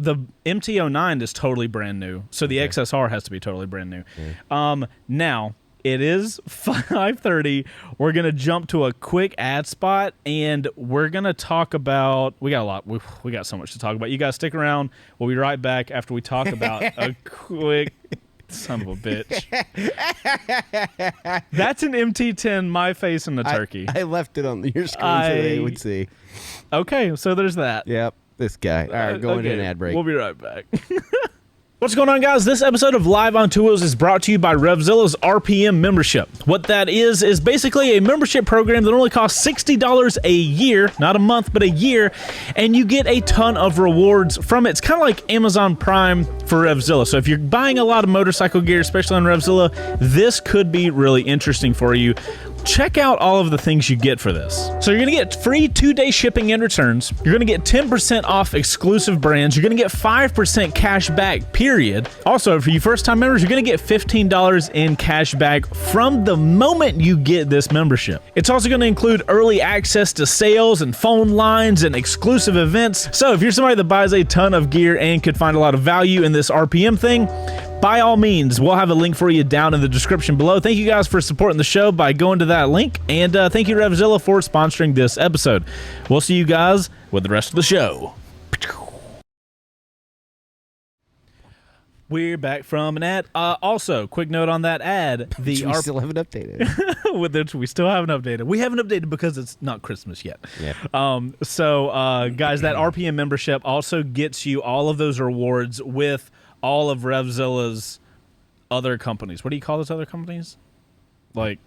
Speaker 1: MT-09 is totally brand new. So the XSR has to be totally brand new. Yeah. Now. It is 5:30. We're going to jump to a quick ad spot, and we're going to talk about... We got a lot. We got so much to talk about. You guys stick around. We'll be right back after we talk about a quick... Son of a bitch. That's an MT-10, my face and the turkey.
Speaker 2: I left it on your screen so they would see.
Speaker 1: Okay, so there's that.
Speaker 2: Yep, this guy. All right, going to an ad break.
Speaker 1: We'll be right back. What's going on, guys? This episode of Live on Two Wheels is brought to you by Revzilla's RPM membership. What that is basically a membership program that only costs $60 a year, not a month, but a year, and you get a ton of rewards from it. It's kind of like Amazon Prime for Revzilla. So if you're buying a lot of motorcycle gear, especially on Revzilla, this could be really interesting for you. Check out all of the things you get for this. So you're going to get free 2-day shipping and returns. You're going to get 10% off exclusive brands. You're going to get 5% cash back, period. Also, for you first-time members, you're going to get $15 in cash back from the moment you get this membership. It's also going to include early access to sales and phone lines and exclusive events. So if you're somebody that buys a ton of gear and could find a lot of value in this RPM thing, by all means, we'll have a link for you down in the description below. Thank you guys for supporting the show by going to that link. And thank you, Revzilla, for sponsoring this episode. We'll see you guys with the rest of the show. We're back from an ad. Also, quick note on that ad.
Speaker 2: We still haven't updated.
Speaker 1: Which we still haven't updated. We haven't updated because it's not Christmas yet.
Speaker 2: Yeah.
Speaker 1: Guys, that RPM membership also gets you all of those rewards with all of Revzilla's other companies. What do you call those other companies? Like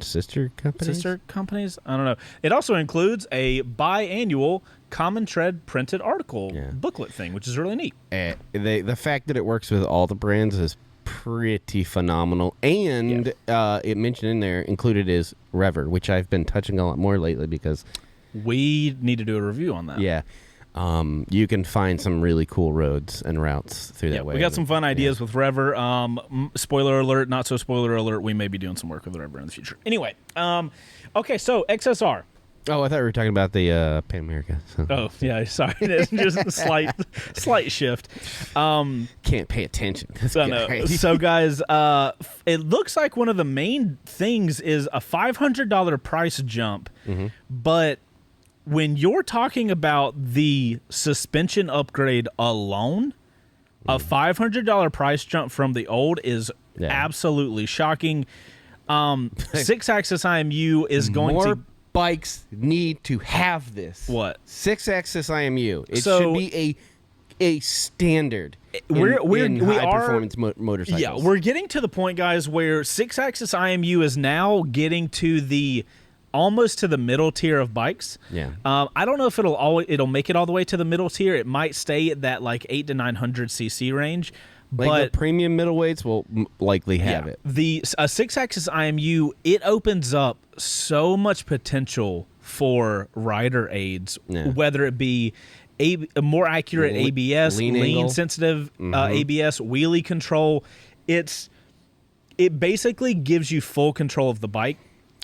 Speaker 2: sister companies?
Speaker 1: Sister companies? I don't know. It also includes a biannual Common Tread printed article booklet thing, which is really neat.
Speaker 2: The fact that it works with all the brands is pretty phenomenal. And it mentioned in there, included is Rever, which I've been touching a lot more lately because
Speaker 1: we need to do a review on that.
Speaker 2: Yeah. You can find some really cool roads and routes through that way.
Speaker 1: We got some fun ideas with Rever. Spoiler alert, not so spoiler alert. We may be doing some work with Rever in the future. Anyway, okay, so XSR.
Speaker 2: Oh, I thought we were talking about the Pan America. So.
Speaker 1: Oh, yeah, sorry. Just a slight shift.
Speaker 2: Can't pay attention.
Speaker 1: So, guys, it looks like one of the main things is a $500 price jump, but when you're talking about the suspension upgrade alone, a $500 price jump from the old is absolutely shocking. 6-axis IMU is going
Speaker 2: More
Speaker 1: to...
Speaker 2: bikes need to have this.
Speaker 1: What?
Speaker 2: 6-axis IMU. It should be a standard in high-performance motorcycles.
Speaker 1: Yeah, we're getting to the point, guys, where 6-axis IMU is now getting to the... almost to the middle tier of bikes.
Speaker 2: Yeah.
Speaker 1: I don't know if it'll make it all the way to the middle tier. It might stay at that like 800 to 900 cc range.
Speaker 2: But the premium middleweights will likely have it.
Speaker 1: The 6-axis IMU, it opens up so much potential for rider aids, whether it be a more accurate ABS, lean sensitive ABS, wheelie control. It basically gives you full control of the bike.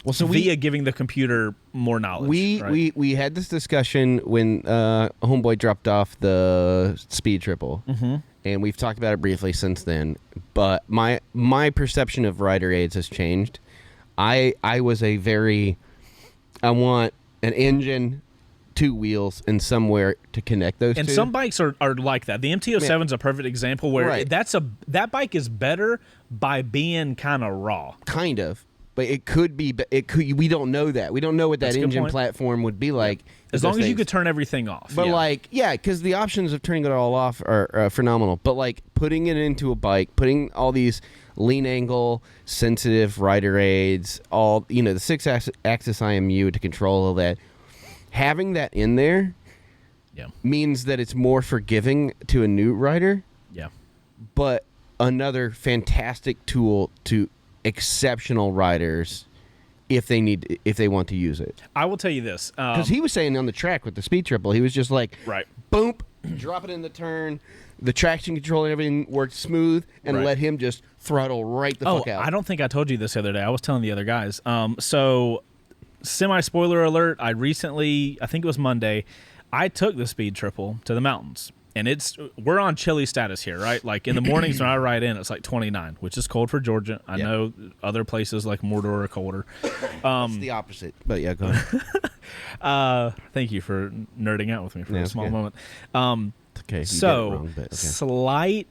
Speaker 1: Well, so via giving the computer more knowledge.
Speaker 2: We had this discussion when Homeboy dropped off the Speed Triple, and we've talked about it briefly since then. But my perception of rider aids has changed. I want an engine, 2 wheels, and somewhere to connect those two.
Speaker 1: And some bikes are like that. The MT-07 is a perfect example where that bike is better by being kind of raw.
Speaker 2: Kind of. But it could be. We don't know that. We don't know what that engine platform would be like.
Speaker 1: As long as you could turn everything off.
Speaker 2: But because the options of turning it all off are phenomenal. But putting it into a bike, putting all these lean angle sensitive rider aids, all the 6-axis IMU to control all that, having that in there, means that it's more forgiving to a new rider. Yeah. But another fantastic tool to exceptional riders if they want to use it.
Speaker 1: I will tell you this,
Speaker 2: because he was saying on the track with the Speed Triple, he was just like, boom, drop it in the turn, the traction control and everything worked smooth, and let him just throttle right the fuck out.
Speaker 1: I don't think I told you this the other day. I was telling the other guys. So semi-spoiler alert, I think it was Monday, I took the Speed Triple to the mountains. And we're on chilly status here, right? Like in the mornings when I ride in, it's like 29, which is cold for Georgia. I know other places like Mordor are colder.
Speaker 2: It's the opposite, but yeah, go ahead.
Speaker 1: Thank you for nerding out with me for a small moment.
Speaker 2: Okay.
Speaker 1: So, slight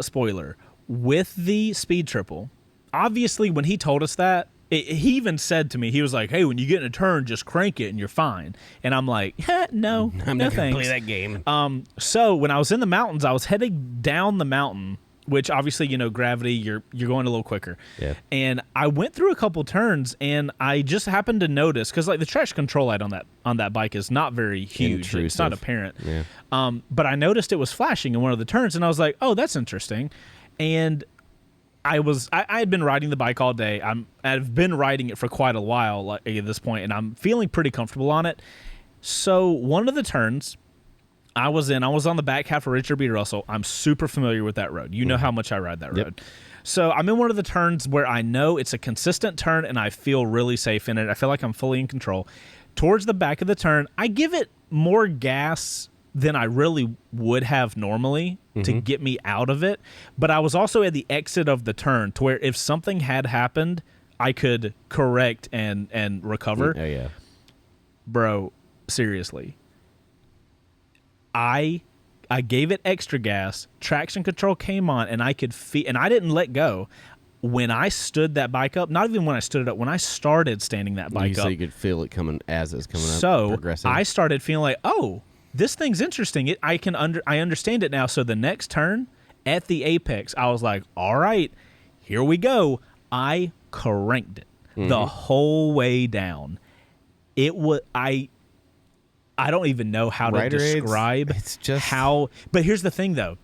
Speaker 1: spoiler with the Speed Triple. Obviously, when he told us that, He even said to me, he was like, "Hey, when you get in a turn, just crank it and you're fine." And I'm like, "No,
Speaker 2: I'm
Speaker 1: no
Speaker 2: not gonna
Speaker 1: thanks."
Speaker 2: play that game.
Speaker 1: So when I was in the mountains, I was heading down the mountain, which obviously, gravity, you're going a little quicker.
Speaker 2: Yeah.
Speaker 1: And I went through a couple turns, and I just happened to notice, because like the traction control light on that bike is not very huge.
Speaker 2: Intrusive.
Speaker 1: It's not apparent.
Speaker 2: Yeah.
Speaker 1: But I noticed it was flashing in one of the turns, and I was like, "Oh, that's interesting." And I had been riding the bike all day. I've been riding it for quite a while, like, at this point, and I'm feeling pretty comfortable on it. So one of the turns I was on the back half of Richard B. Russell. I'm super familiar with that road. You know how much I ride that road. So I'm in one of the turns where I know it's a consistent turn, and I feel really safe in it. I feel like I'm fully in control. Towards the back of the turn, I give it more gas than I really would have normally to get me out of it. But I was also at the exit of the turn to where if something had happened, I could correct and recover.
Speaker 2: Oh, yeah.
Speaker 1: Bro, seriously. I gave it extra gas, traction control came on, and I could feel, and I didn't let go. When I stood that bike up, not even when I stood it up, when I started standing that bike up.
Speaker 2: So you could feel it coming as it's coming up.
Speaker 1: So
Speaker 2: progressing.
Speaker 1: I started feeling like, oh, this thing's interesting. I understand it now. So the next turn at the apex, I was like, all right, here we go. I cranked it the whole way down. It was I don't even know how to describe how. But here's the thing, though.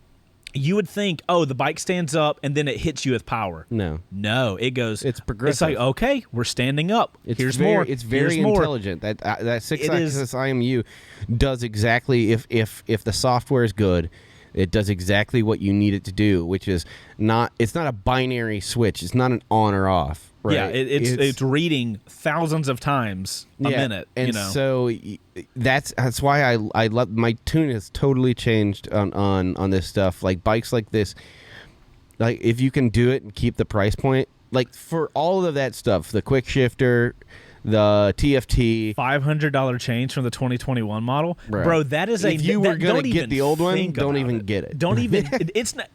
Speaker 1: You would think, oh, the bike stands up and then it hits you with power. No, it goes.
Speaker 2: It's progressive.
Speaker 1: It's like, okay, we're standing up. Here's
Speaker 2: more.
Speaker 1: more.
Speaker 2: It's very intelligent. That 6-axis IMU does exactly if the software is good. It does exactly what you need it to do, which is not. It's not a binary switch. It's not an on or off. Right?
Speaker 1: Yeah, it's reading thousands of times a minute.
Speaker 2: And so that's why I love my tune has totally changed on this stuff. Like bikes like this, like if you can do it and keep the price point, like for all of that stuff, the quick shifter, the TFT,
Speaker 1: $500 change from the 2021 model,
Speaker 2: right.
Speaker 1: Bro. That is
Speaker 2: if you were gonna get the old one, don't even get it.
Speaker 1: Don't even. It's not.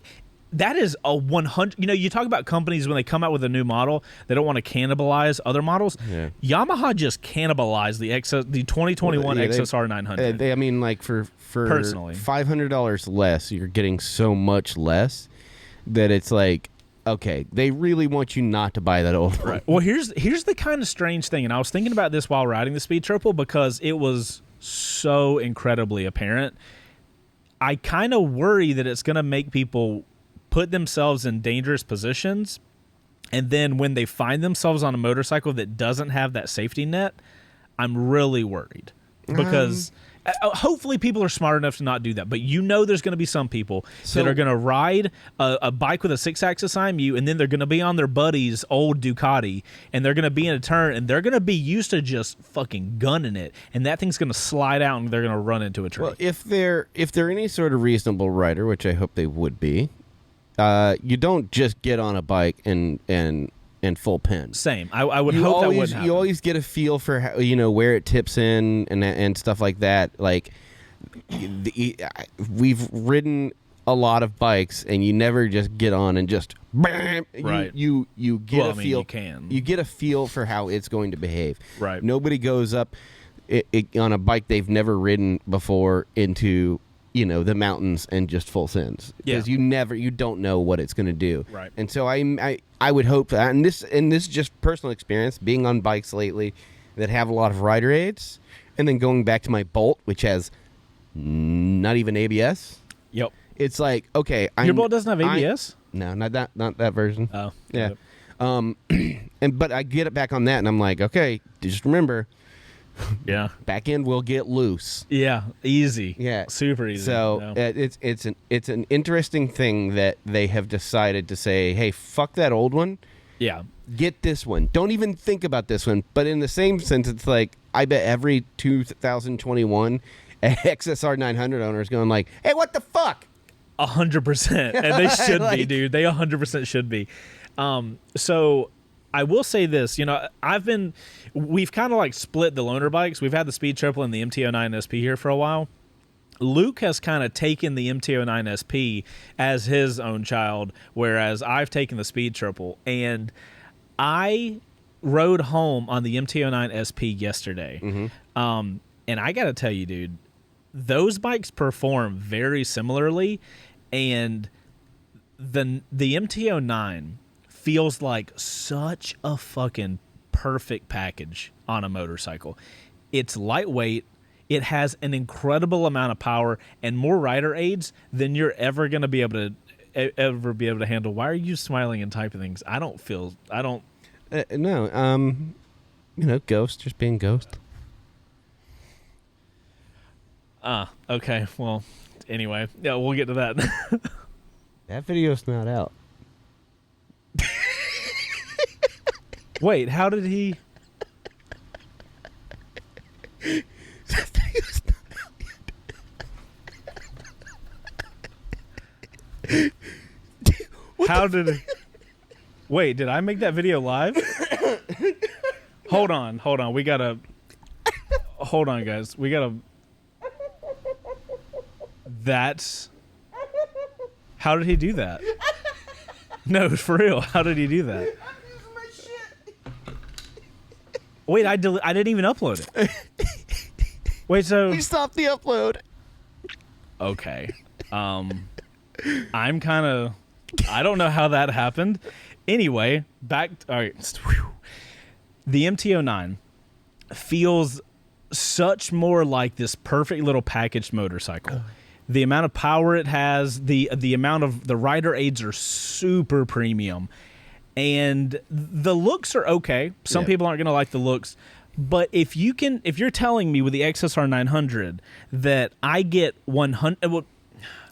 Speaker 1: That is a 100. You talk about companies when they come out with a new model, they don't want to cannibalize other models.
Speaker 2: Yeah.
Speaker 1: Yamaha just cannibalized the 2021 XSR 900.
Speaker 2: I mean, like for
Speaker 1: personally
Speaker 2: $500 less, you're getting so much less that it's like, okay, they really want you not to buy that old one.
Speaker 1: Right. Well, here's the kind of strange thing, and I was thinking about this while riding the Speed Triple because it was so incredibly apparent. I kind of worry that it's going to make people put themselves in dangerous positions, and then when they find themselves on a motorcycle that doesn't have that safety net, I'm really worried because hopefully people are smart enough to not do that, but there's going to be some people that are going to ride a bike with a 6-axis IMU, and then they're going to be on their buddy's old Ducati, and they're going to be in a turn, and they're going to be used to just fucking gunning it, and that thing's going to slide out, and they're going to run into a tree.
Speaker 2: Well, if they're any sort of reasonable rider, which I hope they would be, you don't just get on a bike and full pin.
Speaker 1: Same. I would hope that wouldn't happen.
Speaker 2: You always get a feel for how, where it tips in and stuff like that. Like we've ridden a lot of bikes, and you never just get on and just bam.
Speaker 1: Right.
Speaker 2: You get a feel.
Speaker 1: You can.
Speaker 2: You get a feel for how it's going to behave.
Speaker 1: Right.
Speaker 2: Nobody goes up on a bike they've never ridden before into the mountains and just full sends, because you don't know what it's going to do.
Speaker 1: Right.
Speaker 2: And so I would hope that, and this is just personal experience being on bikes lately that have a lot of rider aids, and then going back to my Bolt, which has not even ABS.
Speaker 1: Yep.
Speaker 2: It's like, okay,
Speaker 1: your Bolt doesn't have ABS?
Speaker 2: No, not that version.
Speaker 1: Oh.
Speaker 2: Yeah. But I get it back on that, and I'm like, okay, just remember,
Speaker 1: yeah,
Speaker 2: back end will get loose.
Speaker 1: Yeah, easy.
Speaker 2: Yeah,
Speaker 1: super easy.
Speaker 2: So it's an interesting thing that they have decided to say, hey, fuck that old one.
Speaker 1: Yeah,
Speaker 2: get this one. Don't even think about this one. But in the same sense, it's like I bet every 2021 XSR 900 owner is going like, hey, what the fuck?
Speaker 1: 100%, and they should be, dude. They 100% should be. So I will say this, we've kind of like split the loaner bikes. We've had the Speed Triple and the MT-09 SP here for a while. Luke has kind of taken the MT-09 SP as his own child, whereas I've taken the Speed Triple. And I rode home on the MT-09 SP yesterday. And I got to tell you, dude, those bikes perform very similarly, and the MT-09 feels like such a fucking perfect package on a motorcycle. It's lightweight. It has an incredible amount of power and more rider aids than you're ever going to be able to handle. Why are you smiling and typing things? I don't.
Speaker 2: No. Ghost, just being Ghost.
Speaker 1: Okay. Well, anyway, yeah, we'll get to that.
Speaker 2: That video's not out.
Speaker 1: Wait, how did he?
Speaker 2: That video's not out yet.
Speaker 1: How did it? Wait, did I make that video live? Hold on. We gotta. Hold on, guys. We gotta. That's. How did he do that? No, for real. How did he do that?
Speaker 2: I'm using my shit.
Speaker 1: Wait, I didn't even upload it. Wait, so.
Speaker 2: We stopped the upload.
Speaker 1: Okay. I'm kind of. I don't know how that happened. Anyway, back. All right. The MT-09 feels such more like this perfect little packaged motorcycle. The amount of power it has, the amount of the rider aids are super premium, and the looks are okay. Some people aren't going to like the looks, but if you're telling me with the XSR 900 that I get 100, well,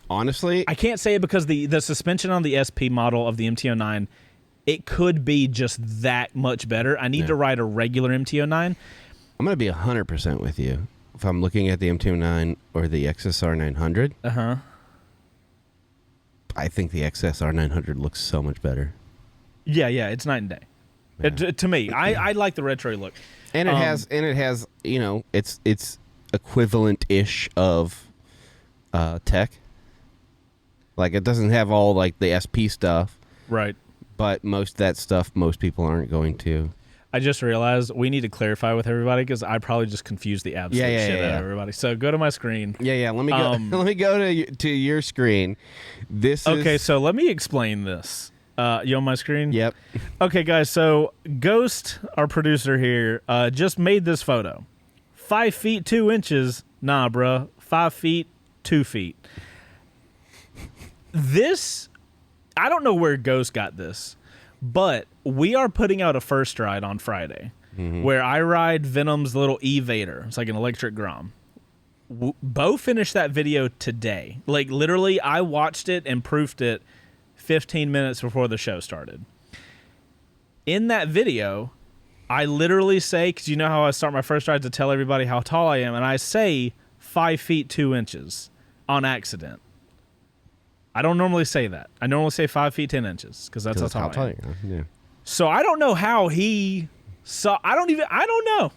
Speaker 2: honestly,
Speaker 1: I can't say it because the suspension on the SP model of the MT-09, it could be just that much better. I need to ride a regular MT-09.
Speaker 2: I'm going to be 100% with you. If I'm looking at the MT-09 or the XSR 900, I think the XSR 900 looks so much better. Yeah,
Speaker 1: it's night and day. To me, I like the retro look,
Speaker 2: and it has it's equivalent-ish of tech. Like, it doesn't have all like the SP stuff,
Speaker 1: right?
Speaker 2: But most of that stuff, most people aren't going to.
Speaker 1: I just realized we need to clarify with everybody because I probably just confused the absolute shit out of everybody. So go to my screen.
Speaker 2: Yeah. Let me go. Let me go to your screen.
Speaker 1: So let me explain this. You on my screen?
Speaker 2: Yep.
Speaker 1: Okay, guys. So Ghost, our producer here, just made this photo. 5 feet 2 inches. Nah, bruh. 5 feet 2 feet. This, I don't know where Ghost got this. But we are putting out a first ride on Friday where I ride Venom's little E-Vader. It's like an electric Grom. Bo finished that video today. Like, literally, I watched it and proofed it 15 minutes before the show started. In that video, I literally say, because you know how I start my first ride to tell everybody how tall I am, and I say 5 feet 2 inches on accident. I don't normally say that. I normally say 5 feet 10 inches because that's how tall I am.
Speaker 2: Yeah.
Speaker 1: So I don't know how he saw. I don't know.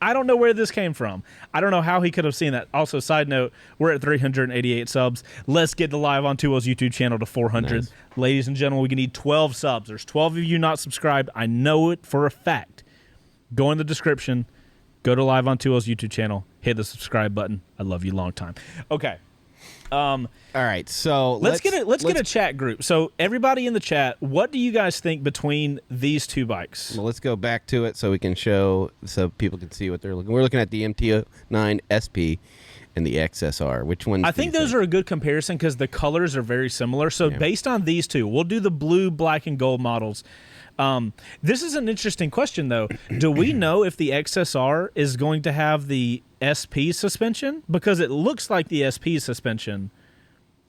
Speaker 1: I don't know where this came from. I don't know how he could have seen that. Also, side note, we're at 388 subs. Let's get the Live on Ontwowheels YouTube channel to 400. Nice. Ladies and gentlemen, we need 12 subs. There's 12 of you not subscribed. I know it for a fact. Go in the description. Go to Live on Ontwowheels YouTube channel. Hit the subscribe button. I love you long time. Okay.
Speaker 2: All right, so
Speaker 1: let's get a chat group. So everybody in the chat, what do you guys think between these two bikes?
Speaker 2: Well, let's go back to it so we can show, so people can see what they're looking. We're looking at the MT-09 SP and the XSR. Which one?
Speaker 1: I think those are a good comparison because the colors are very similar. So based on these two, we'll do the blue, black, and gold models. This is an interesting question, though. Do we know if the XSR is going to have the SP suspension? Because it looks like the SP suspension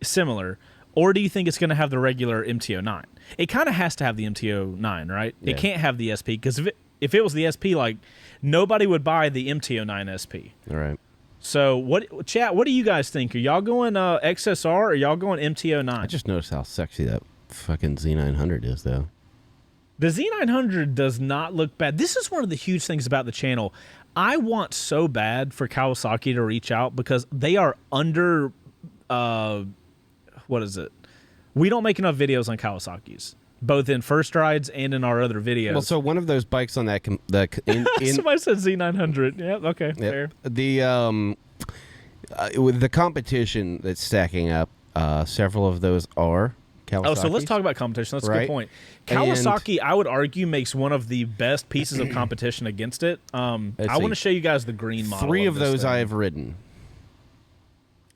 Speaker 1: similar. Or do you think it's going to have the regular MT-09? It kind of has to have the MT-09, right? Yeah. It can't have the SP because if it was the SP, like, nobody would buy the MT-09 SP.
Speaker 2: All right.
Speaker 1: So, chat, what do you guys think? Are y'all going XSR or are y'all going MT-09?
Speaker 2: I just noticed how sexy that fucking Z900 is, though.
Speaker 1: The Z900 does not look bad. This is one of the huge things about the channel. I want so bad for Kawasaki to reach out because they are under, what is it? We don't make enough videos on Kawasaki's. both in first rides and in our other videos.
Speaker 2: Well, so one of those bikes on that
Speaker 1: Somebody said Z900. Yeah, okay, fair.
Speaker 2: The with the competition that's stacking up, several of those are Kawasaki's.
Speaker 1: Oh, so let's talk about competition. That's a good point. Kawasaki, I would argue, makes one of the best pieces of competition against it. I want to show you guys the green model.
Speaker 2: 3 of those I have ridden.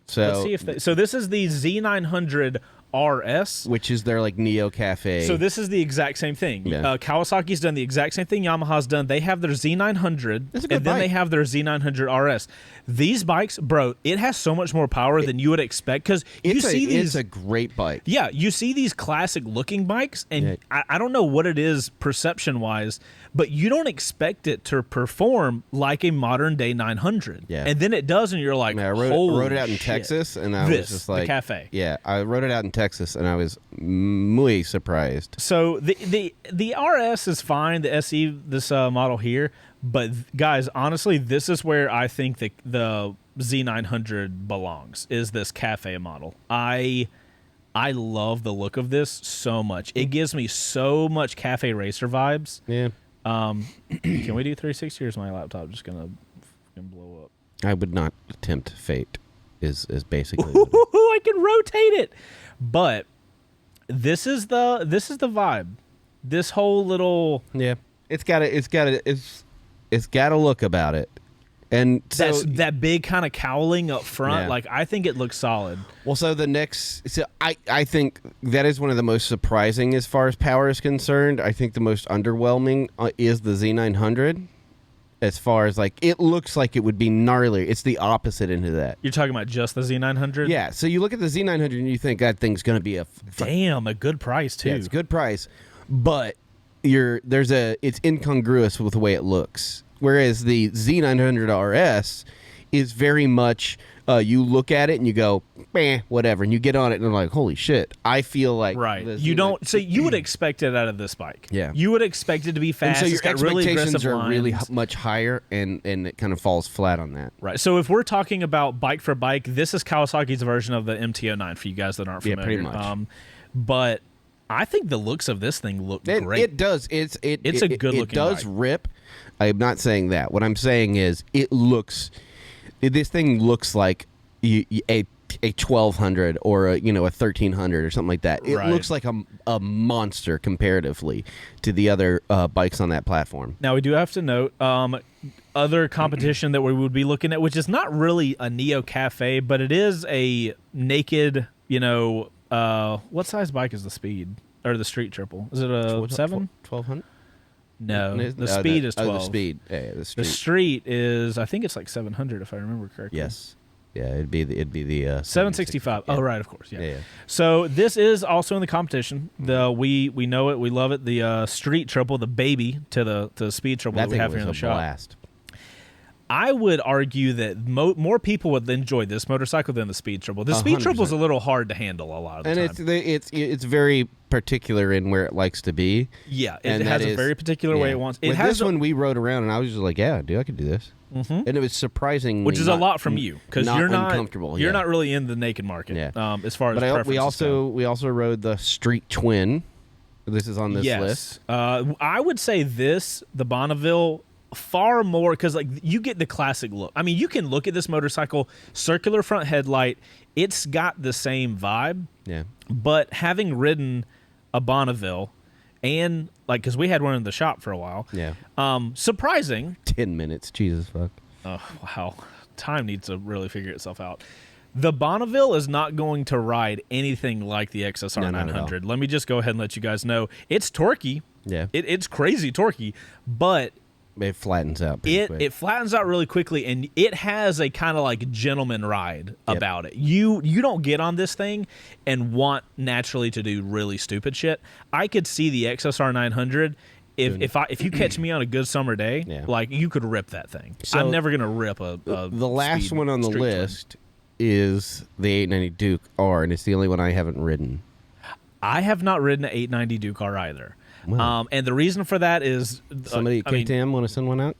Speaker 2: So
Speaker 1: let's see if so this is the Z900 RS,
Speaker 2: which is their like Neo Cafe.
Speaker 1: So this is the exact same thing.
Speaker 2: Yeah.
Speaker 1: Kawasaki's done the exact same thing Yamaha's done. They have their Z900,
Speaker 2: That's a good
Speaker 1: and then
Speaker 2: bike.
Speaker 1: they have their Z900 RS. These bikes, bro, it has so much more power than you would expect because you see these.
Speaker 2: It's a great bike.
Speaker 1: Yeah, you see these classic looking bikes, and I don't know what it is perception wise, but you don't expect it to perform like a modern day 900.
Speaker 2: Yeah.
Speaker 1: And then it does, and you're like,
Speaker 2: I
Speaker 1: holy
Speaker 2: rode it out in
Speaker 1: shit.
Speaker 2: Texas, and I was just like,
Speaker 1: the cafe.
Speaker 2: Yeah, I rode it out in Texas, and I was muy surprised.
Speaker 1: So the RS is fine, the SE, this model here, but guys, honestly, this is where I think the Z900 belongs, is this cafe model. I love the look of this so much. It gives me so much cafe racer vibes.
Speaker 2: Yeah.
Speaker 1: Can we do 360 or is my laptop just gonna blow up?
Speaker 2: I would not tempt fate. Is basically.
Speaker 1: I can rotate it, but this is the vibe. This whole little
Speaker 2: it's got a look about it, and so
Speaker 1: that big kind of cowling up front.
Speaker 2: Yeah.
Speaker 1: Like I think it looks solid.
Speaker 2: well, so the next, so I think that is one of the most surprising as far as power is concerned. I think the most underwhelming is the Z900. As far as like, it looks like it would be gnarly. It's the opposite into that.
Speaker 1: You're talking about just the Z900?
Speaker 2: Yeah. So you look at the Z900 and you think that thing's going to be a
Speaker 1: good price too.
Speaker 2: Yeah, it's a good price, but it's incongruous with the way it looks. Whereas the Z900 RS is very much you look at it and you go, meh, whatever, and you get on it and you're like, holy shit. I feel like
Speaker 1: you don't. So you would expect it out of this bike.
Speaker 2: Yeah,
Speaker 1: you would expect it to be fast.
Speaker 2: And so your
Speaker 1: it's got really
Speaker 2: expectations
Speaker 1: aggressive
Speaker 2: are really
Speaker 1: lines.
Speaker 2: much higher, and it kind of falls flat on that.
Speaker 1: Right. So if we're talking about bike for bike, this is Kawasaki's version of the MT-09 for you guys that aren't familiar.
Speaker 2: Yeah, pretty much.
Speaker 1: But I think the looks of this thing look great.
Speaker 2: It does. It's a good looking. It does
Speaker 1: bike.
Speaker 2: rip. I'm not saying that. What I'm saying is this thing looks like a 1200 or a 1300 or something like that. It looks like a monster comparatively to the other bikes on that platform.
Speaker 1: Now we do have to note other competition that we would be looking at, which is not really a Neo Cafe, but it is a naked. What size bike is the Speed or the Street Triple? Is it a 7?
Speaker 2: 1200?
Speaker 1: No, the Speed is 12.
Speaker 2: The Speed. Yeah,
Speaker 1: the Street is, I think it's like 700 if I remember correctly.
Speaker 2: Yes. Yeah, it'd be the
Speaker 1: 765.
Speaker 2: Yeah.
Speaker 1: Oh, right, of course. Yeah.
Speaker 2: Yeah.
Speaker 1: So this is also in the competition. We know it, we love it. The Street Triple, the baby to the Speed Triple that we have here in the shop.
Speaker 2: Blast.
Speaker 1: I would argue that more people would enjoy this motorcycle than the Speed Triple. The Speed Triple is a little hard to handle a lot of the time.
Speaker 2: And it's very particular in where it likes to be.
Speaker 1: Yeah, it has a very particular way it wants. It
Speaker 2: With
Speaker 1: has
Speaker 2: this one we rode around, and I was just like, yeah, dude, I could do this.
Speaker 1: Mm-hmm.
Speaker 2: And it was surprising,
Speaker 1: which is a lot from you because you're not
Speaker 2: uncomfortable.
Speaker 1: You're not really in the naked market.
Speaker 2: Yeah.
Speaker 1: As far as preferences
Speaker 2: we also rode the Street Twin. This is on this list.
Speaker 1: I would say the Bonneville. Far more because like you get the classic look. I mean, you can look at this motorcycle, circular front headlight. It's got the same vibe.
Speaker 2: Yeah.
Speaker 1: But having ridden a Bonneville and like because we had one in the shop for a while.
Speaker 2: Yeah.
Speaker 1: Surprising.
Speaker 2: 10 minutes. Jesus fuck.
Speaker 1: Oh wow. Time needs to really figure itself out. The Bonneville is not going to ride anything like the XSR 900. Let me just go ahead and let you guys know it's torquey.
Speaker 2: Yeah.
Speaker 1: It's crazy torquey, but
Speaker 2: it flattens out pretty quick.
Speaker 1: It flattens out really quickly, and it has a kind of like gentleman ride about it. You don't get on this thing and want naturally to do really stupid shit. I could see the XSR 900 if you catch me on a good summer day, like you could rip that thing. So I'm never gonna rip a
Speaker 2: the last one on the list is the 890 Duke R, and it's the only one I haven't ridden.
Speaker 1: I have not ridden an 890 Duke R either. Wow. And the reason for that is
Speaker 2: somebody at KTM want to send one out.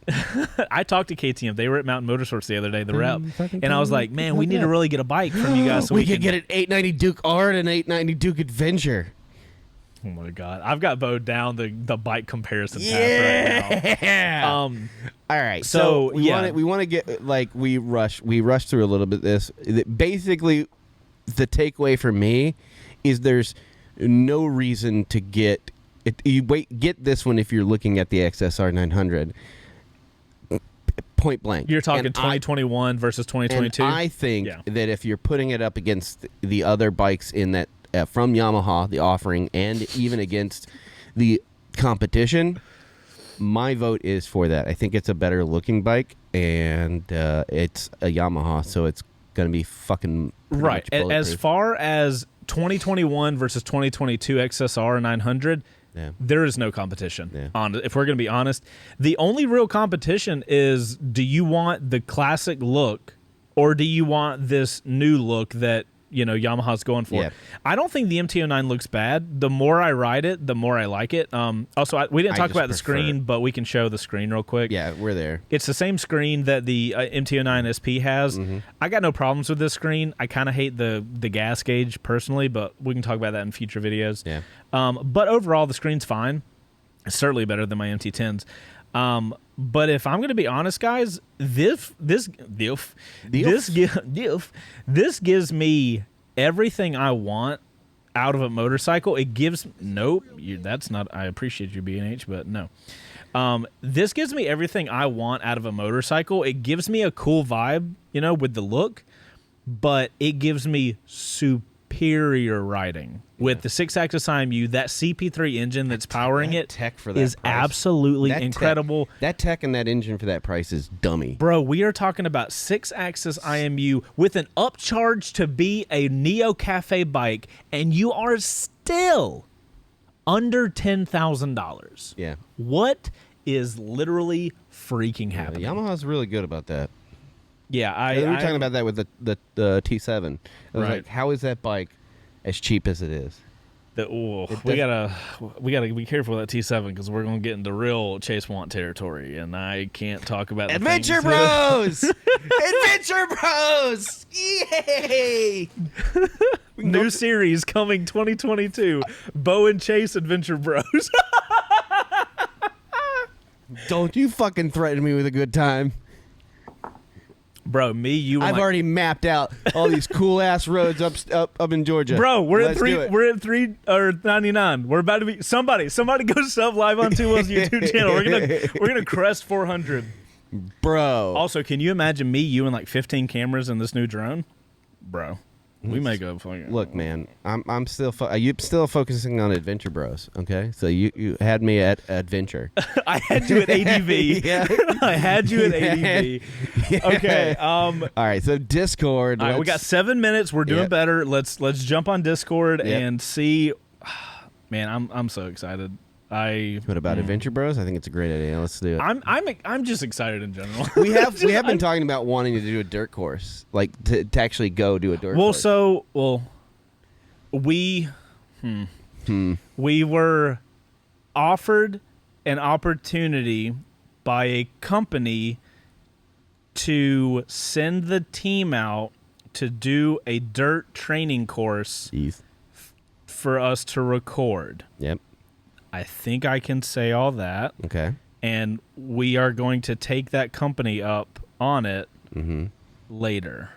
Speaker 1: I talked to KTM. They were at Mountain Motorsports the other day, the rep, and I was like, "Man, we need to really get a bike from you guys. So
Speaker 2: we could get an 890 Duke R and an 890 Duke Adventure."
Speaker 1: Oh my god, I've got Bo down the bike comparison path right now.
Speaker 2: All right,
Speaker 1: so
Speaker 2: we want to get we rushed through a little bit. Basically, the takeaway for me is there's no reason to get it. Get this one if you're looking at the XSR 900. Point blank.
Speaker 1: You're talking 2021 versus 2022.
Speaker 2: And I think that if you're putting it up against the other bikes in that from Yamaha, the offering, and even against the competition, my vote is for that. I think it's a better looking bike, and it's a Yamaha, so it's going to be fucking
Speaker 1: right. As far as 2021 versus 2022 XSR 900, there is no competition. If we're going to be honest, the only real competition is: do you want the classic look, or do you want this new look that Yamaha's going for?
Speaker 2: Yeah.
Speaker 1: I don't think the MT-09 looks bad. The more I ride it, the more I like it. Also, we didn't talk about the screen, but we can show the screen real quick.
Speaker 2: Yeah, we're there.
Speaker 1: It's the same screen that the MT-09 SP has. I got no problems with this screen. I kind of hate the gas gauge personally, but we can talk about that in future videos.
Speaker 2: Yeah.
Speaker 1: But overall, the screen's fine. It's certainly better than my MT-10s. But if I'm going to be honest, guys, this gives me everything I want out of a motorcycle. It gives that's not. I appreciate you, B&H, but no. This gives me everything I want out of a motorcycle. It gives me a cool vibe, with the look, but it gives me superior riding. With the 6-axis IMU, that CP3 engine that's powering it
Speaker 2: tech for that
Speaker 1: is
Speaker 2: price.
Speaker 1: Absolutely incredible.
Speaker 2: That tech and that engine for that price is dummy.
Speaker 1: Bro, we are talking about 6-axis IMU with an upcharge to be a Neo Cafe bike, and you are still under $10,000.
Speaker 2: Yeah.
Speaker 1: What is literally freaking happening?
Speaker 2: Yamaha's really good about that.
Speaker 1: Yeah,
Speaker 2: we were talking about that with the T7. I was
Speaker 1: right.
Speaker 2: like, how is that bike as cheap as it is?
Speaker 1: We gotta be careful with that T7 because we're gonna get into real Chase Want territory, and I can't talk about the
Speaker 2: Adventure Bros. Adventure Bros. Yay!
Speaker 1: New series coming 2022. Bo and Chase Adventure Bros.
Speaker 2: Don't you fucking threaten me with a good time.
Speaker 1: Bro,
Speaker 2: I've already mapped out all these cool ass roads up in Georgia.
Speaker 1: Bro, we're at 399. We're about to be somebody go sub live on Two Wheels YouTube channel. We're gonna crest 400.
Speaker 2: Bro.
Speaker 1: Also, can you imagine you and like 15 cameras in this new drone? Bro. We may go fucking.
Speaker 2: Look, man, I'm still focusing on Adventure Bros. Okay, so you had me at Adventure.
Speaker 1: I had you at ADV.
Speaker 2: Yeah.
Speaker 1: I had you at ADV.
Speaker 2: Yeah.
Speaker 1: Okay.
Speaker 2: All right. So Discord.
Speaker 1: All right, we got 7 minutes. We're doing better. Let's jump on Discord
Speaker 2: Yep.
Speaker 1: and see. Man, I'm so excited.
Speaker 2: What about Adventure Bros? I think it's a great idea. Let's do it.
Speaker 1: I'm just excited in general.
Speaker 2: we have been talking about wanting to do a dirt course, like to actually go do a dirt course.
Speaker 1: We were offered an opportunity by a company to send the team out to do a dirt training course for us to record.
Speaker 2: Yep.
Speaker 1: I think I can say all that.
Speaker 2: Okay.
Speaker 1: And we are going to take that company up on it later.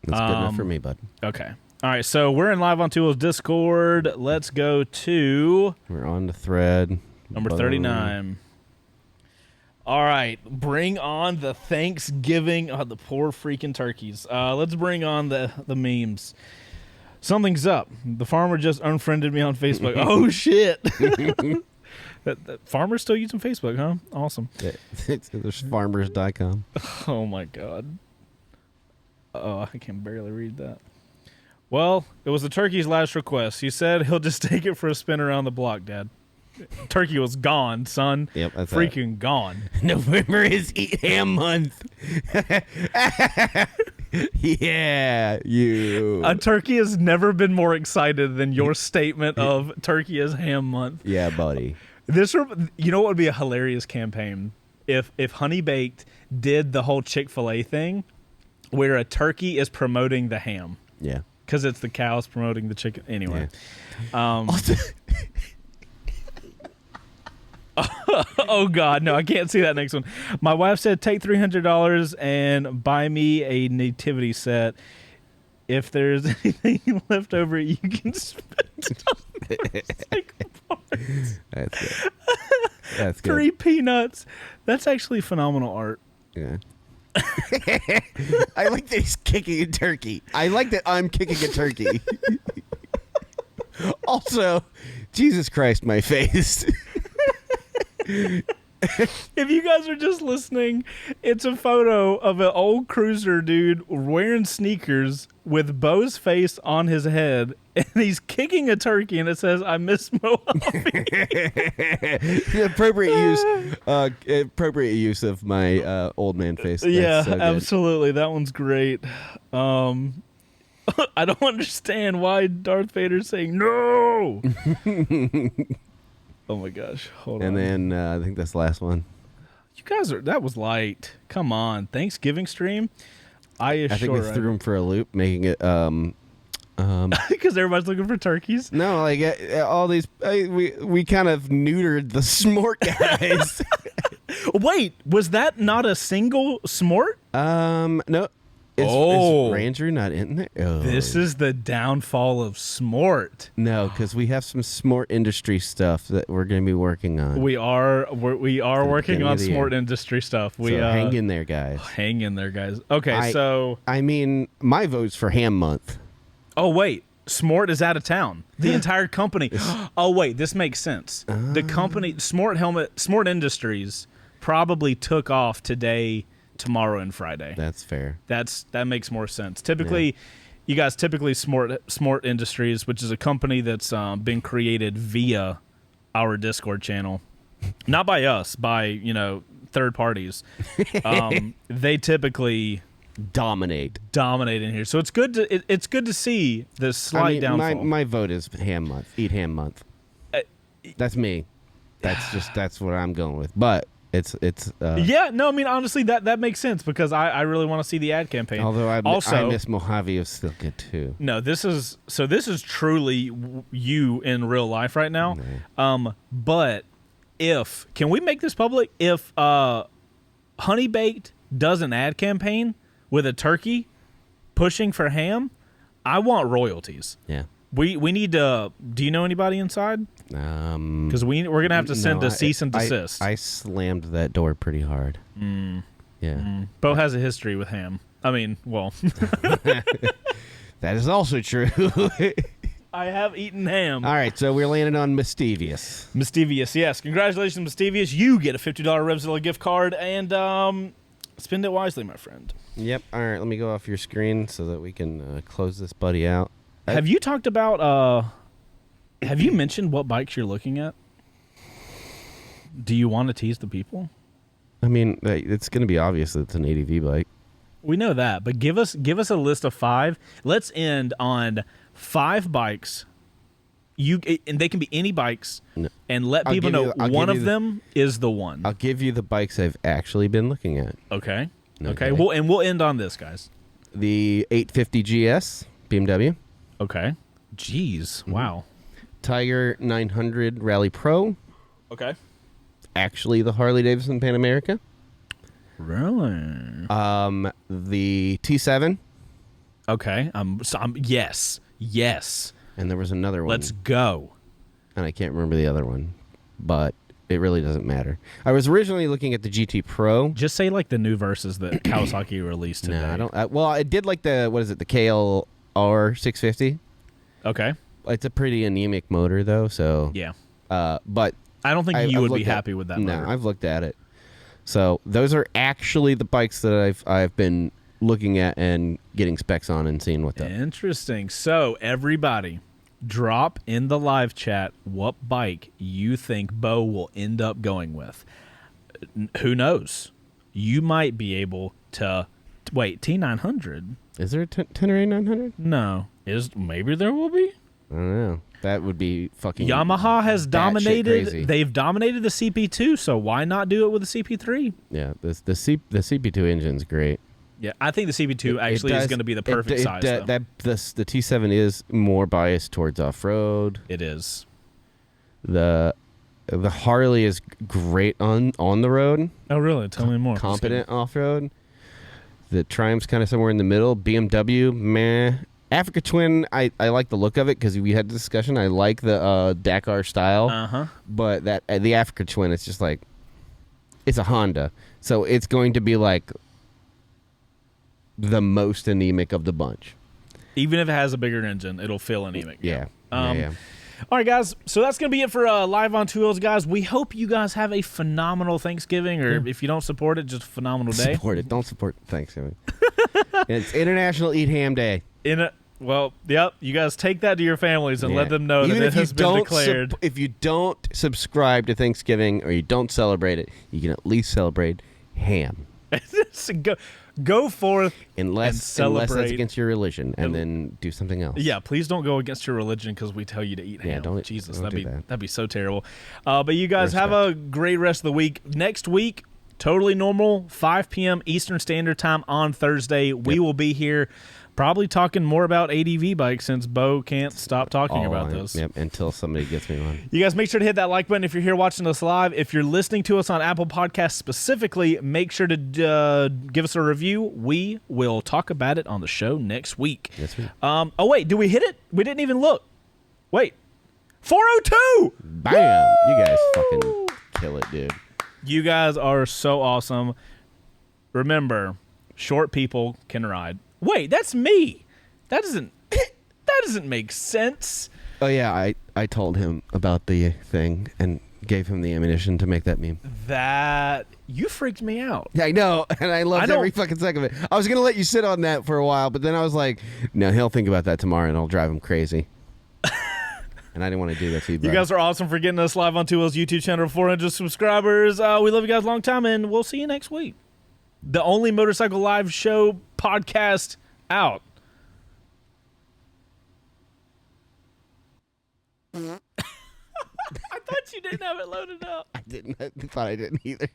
Speaker 2: That's good enough for me, bud.
Speaker 1: Okay. All right, so we're in Live on Two Wheels Discord. Let's go to...
Speaker 2: We're on the thread.
Speaker 1: Number 39. All right, bring on the Thanksgiving... Oh, the poor freaking turkeys. Let's bring on the memes. Something's up. The farmer just unfriended me on Facebook. Oh, shit. that farmer's still using Facebook, huh? Awesome.
Speaker 2: There's farmers.com.
Speaker 1: Oh, my God. Oh, I can barely read that. Well, it was the turkey's last request. He said he'll just take it for a spin around the block, Dad. Turkey was gone, son.
Speaker 2: Yep, that's
Speaker 1: freaking gone.
Speaker 2: November is Eat Ham Month. Yeah, you.
Speaker 1: A turkey has never been more excited than your statement of Turkey is Ham Month.
Speaker 2: Yeah, buddy.
Speaker 1: You know what would be a hilarious campaign? If Honey Baked did the whole Chick-fil-A thing where a turkey is promoting the ham.
Speaker 2: Yeah.
Speaker 1: because it's the cows promoting the chicken. Anyway.
Speaker 2: Yeah.
Speaker 1: Oh God, no! I can't see that next one. My wife said, "Take $300 and buy me a nativity set. If there's anything left over, you can spend it on motorcycle parts."
Speaker 2: That's good. That's good.
Speaker 1: 3 peanuts. That's actually phenomenal art.
Speaker 2: Yeah. I like that he's kicking a turkey. I like that I'm kicking a turkey. Also, Jesus Christ, my face.
Speaker 1: If you guys are just listening, it's a photo of an old cruiser dude wearing sneakers with Bo's face on his head, and he's kicking a turkey, and it says, "I miss Mojave."
Speaker 2: Appropriate use of my old man face. That's
Speaker 1: Yeah,
Speaker 2: so good.
Speaker 1: absolutely. That one's great. I don't understand why Darth Vader's saying no. Oh my gosh. Hold on.
Speaker 2: And then I think that's the last one.
Speaker 1: You guys that was light. Come on. Thanksgiving stream. I
Speaker 2: think we threw him for a loop, making it
Speaker 1: because everybody's looking for turkeys.
Speaker 2: no, like all these we kind of neutered the smort guys.
Speaker 1: Wait, was that not a single smort?
Speaker 2: No. Is Ranger not in there? Oh.
Speaker 1: This is the downfall of smort.
Speaker 2: No, because we have some smort industry stuff that we're going to be working on.
Speaker 1: We are working on
Speaker 2: beginning of
Speaker 1: smort industry stuff.
Speaker 2: So hang in there, guys.
Speaker 1: Hang in there, guys. Okay, so
Speaker 2: I mean, my vote's for Ham Month.
Speaker 1: oh wait, Smort is out of town. The entire company. Oh wait, this makes sense. The company Smort Industries probably took off today, tomorrow, and Friday.
Speaker 2: That's fair.
Speaker 1: That makes more sense. Typically, you guys Smort Industries, which is a company that's been created via our Discord channel, not by us, by third parties. They typically
Speaker 2: dominate
Speaker 1: in here, so it's good to see the slight downfall.
Speaker 2: My vote is Ham Month. Eat Ham Month. That's me. That's what I'm going with. But it's
Speaker 1: yeah, no, I mean honestly that makes sense because I really want to see the ad campaign.
Speaker 2: Although I miss Mojave is still good too.
Speaker 1: No, this is truly you in real life right now.
Speaker 2: No.
Speaker 1: But can we make this public? If Honey Baked does an ad campaign with a turkey pushing for ham, I want royalties.
Speaker 2: Yeah.
Speaker 1: We need to. Do you know anybody inside? Because we're gonna have to send a cease and desist.
Speaker 2: I slammed that door pretty hard. Yeah.
Speaker 1: Bo has a history with ham. I mean, well,
Speaker 2: that is also true.
Speaker 1: I have eaten ham.
Speaker 2: All right, so we're landing on Mischievous.
Speaker 1: Mischievous, yes. Congratulations, Mischievous. You get a $50 Revzilla gift card and spend it wisely, my friend.
Speaker 2: Yep. All right, let me go off your screen so that we can close this buddy out.
Speaker 1: Have you talked about? Have you mentioned what bikes you're looking at? Do you want to tease the people?
Speaker 2: I mean, it's going to be obvious that it's an ADV bike.
Speaker 1: We know that, but give us a list of 5. Let's end on 5 bikes. And they can be any bikes, and let people know one of them is the one.
Speaker 2: I'll give you the bikes I've actually been looking at.
Speaker 1: Okay. We'll end on this, guys.
Speaker 2: The 850 GS BMW.
Speaker 1: Okay. Jeez. Wow.
Speaker 2: Tiger 900 Rally Pro.
Speaker 1: Okay.
Speaker 2: Actually, the Harley Davidson Pan America.
Speaker 1: Really?
Speaker 2: The T7.
Speaker 1: Okay. Yes.
Speaker 2: And there was another one.
Speaker 1: Let's go.
Speaker 2: And I can't remember the other one, but it really doesn't matter. I was originally looking at the GT Pro.
Speaker 1: Just say like the new verses that Kawasaki released today.
Speaker 2: No, I don't. Well, I did like the the KLR 650.
Speaker 1: Okay.
Speaker 2: It's a pretty anemic motor though, so
Speaker 1: yeah.
Speaker 2: But
Speaker 1: I don't think you would be happy with that motor.
Speaker 2: No, I've looked at it. So those are actually the bikes that I've been looking at and getting specs on and seeing what the.
Speaker 1: Interesting. So everybody, drop in the live chat what bike you think Bo will end up going with. Who knows? You might be able to wait. T900.
Speaker 2: Is there a 10 or 900?
Speaker 1: No. Maybe there will be.
Speaker 2: I don't know. That would be fucking.
Speaker 1: Yamaha has dominated. They've dominated the CP2, so why not do it with the CP3?
Speaker 2: Yeah, the CP2 engine's great.
Speaker 1: Yeah, I think the CB2 actually is going to be the perfect size. Though.
Speaker 2: The T7 is more biased towards off-road.
Speaker 1: It is.
Speaker 2: The Harley is great on the road.
Speaker 1: Oh, really? Tell me more.
Speaker 2: Competent off-road. The Triumph's kind of somewhere in the middle. BMW, meh. Africa Twin, I like the look of it because we had the discussion. I like the Dakar style. But the Africa Twin, it's just like, it's a Honda. So it's going to be like the most anemic of the bunch.
Speaker 1: Even if it has a bigger engine, it'll feel anemic.
Speaker 2: Yeah.
Speaker 1: All right, guys. So that's going to be it for Live on Two Wheels, guys. We hope you guys have a phenomenal Thanksgiving, or if you don't support it, just a phenomenal day.
Speaker 2: Support it. Don't support Thanksgiving. It's International Eat Ham Day.
Speaker 1: Well, yep. You guys take that to your families and let them know that it has been declared.
Speaker 2: If you don't subscribe to Thanksgiving or you don't celebrate it, you can at least celebrate ham.
Speaker 1: Go forth
Speaker 2: unless
Speaker 1: and celebrate.
Speaker 2: Unless that's against your religion, and then do something else.
Speaker 1: Yeah, please don't go against your religion because we tell you to eat ham.
Speaker 2: Yeah, don't.
Speaker 1: Jesus,
Speaker 2: don't
Speaker 1: that'd be so terrible. But you guys have a great rest of the week. Next week, totally normal, 5 p.m. Eastern Standard Time on Thursday. We will be here. Probably talking more about ADV bikes since Bo can't stop talking about those.
Speaker 2: Yep, until somebody gets me on.
Speaker 1: You guys make sure to hit that like button if you're here watching us live. If you're listening to us on Apple Podcasts specifically, make sure to give us a review. We will talk about it on the show next week.
Speaker 2: That's right.
Speaker 1: Oh, wait, did we hit it? We didn't even look. Wait. 402!
Speaker 2: Bam! Woo! You guys fucking kill it, dude.
Speaker 1: You guys are so awesome. Remember, short people can ride. Wait, that's me. That doesn't make sense.
Speaker 2: Oh yeah, I told him about the thing and gave him the ammunition to make that meme.
Speaker 1: That you freaked me out.
Speaker 2: Yeah, I know, and I loved every fucking second of it. I was gonna let you sit on that for a while, but then I was like, no, he'll think about that tomorrow and I'll drive him crazy. And I didn't want to do that to you, bro.
Speaker 1: You guys are awesome for getting us live on Two Wheels YouTube channel to 400 subscribers. We love you guys a long time, and we'll see you next week. The only motorcycle live show podcast out. I thought you didn't have it loaded up.
Speaker 2: I thought I didn't either.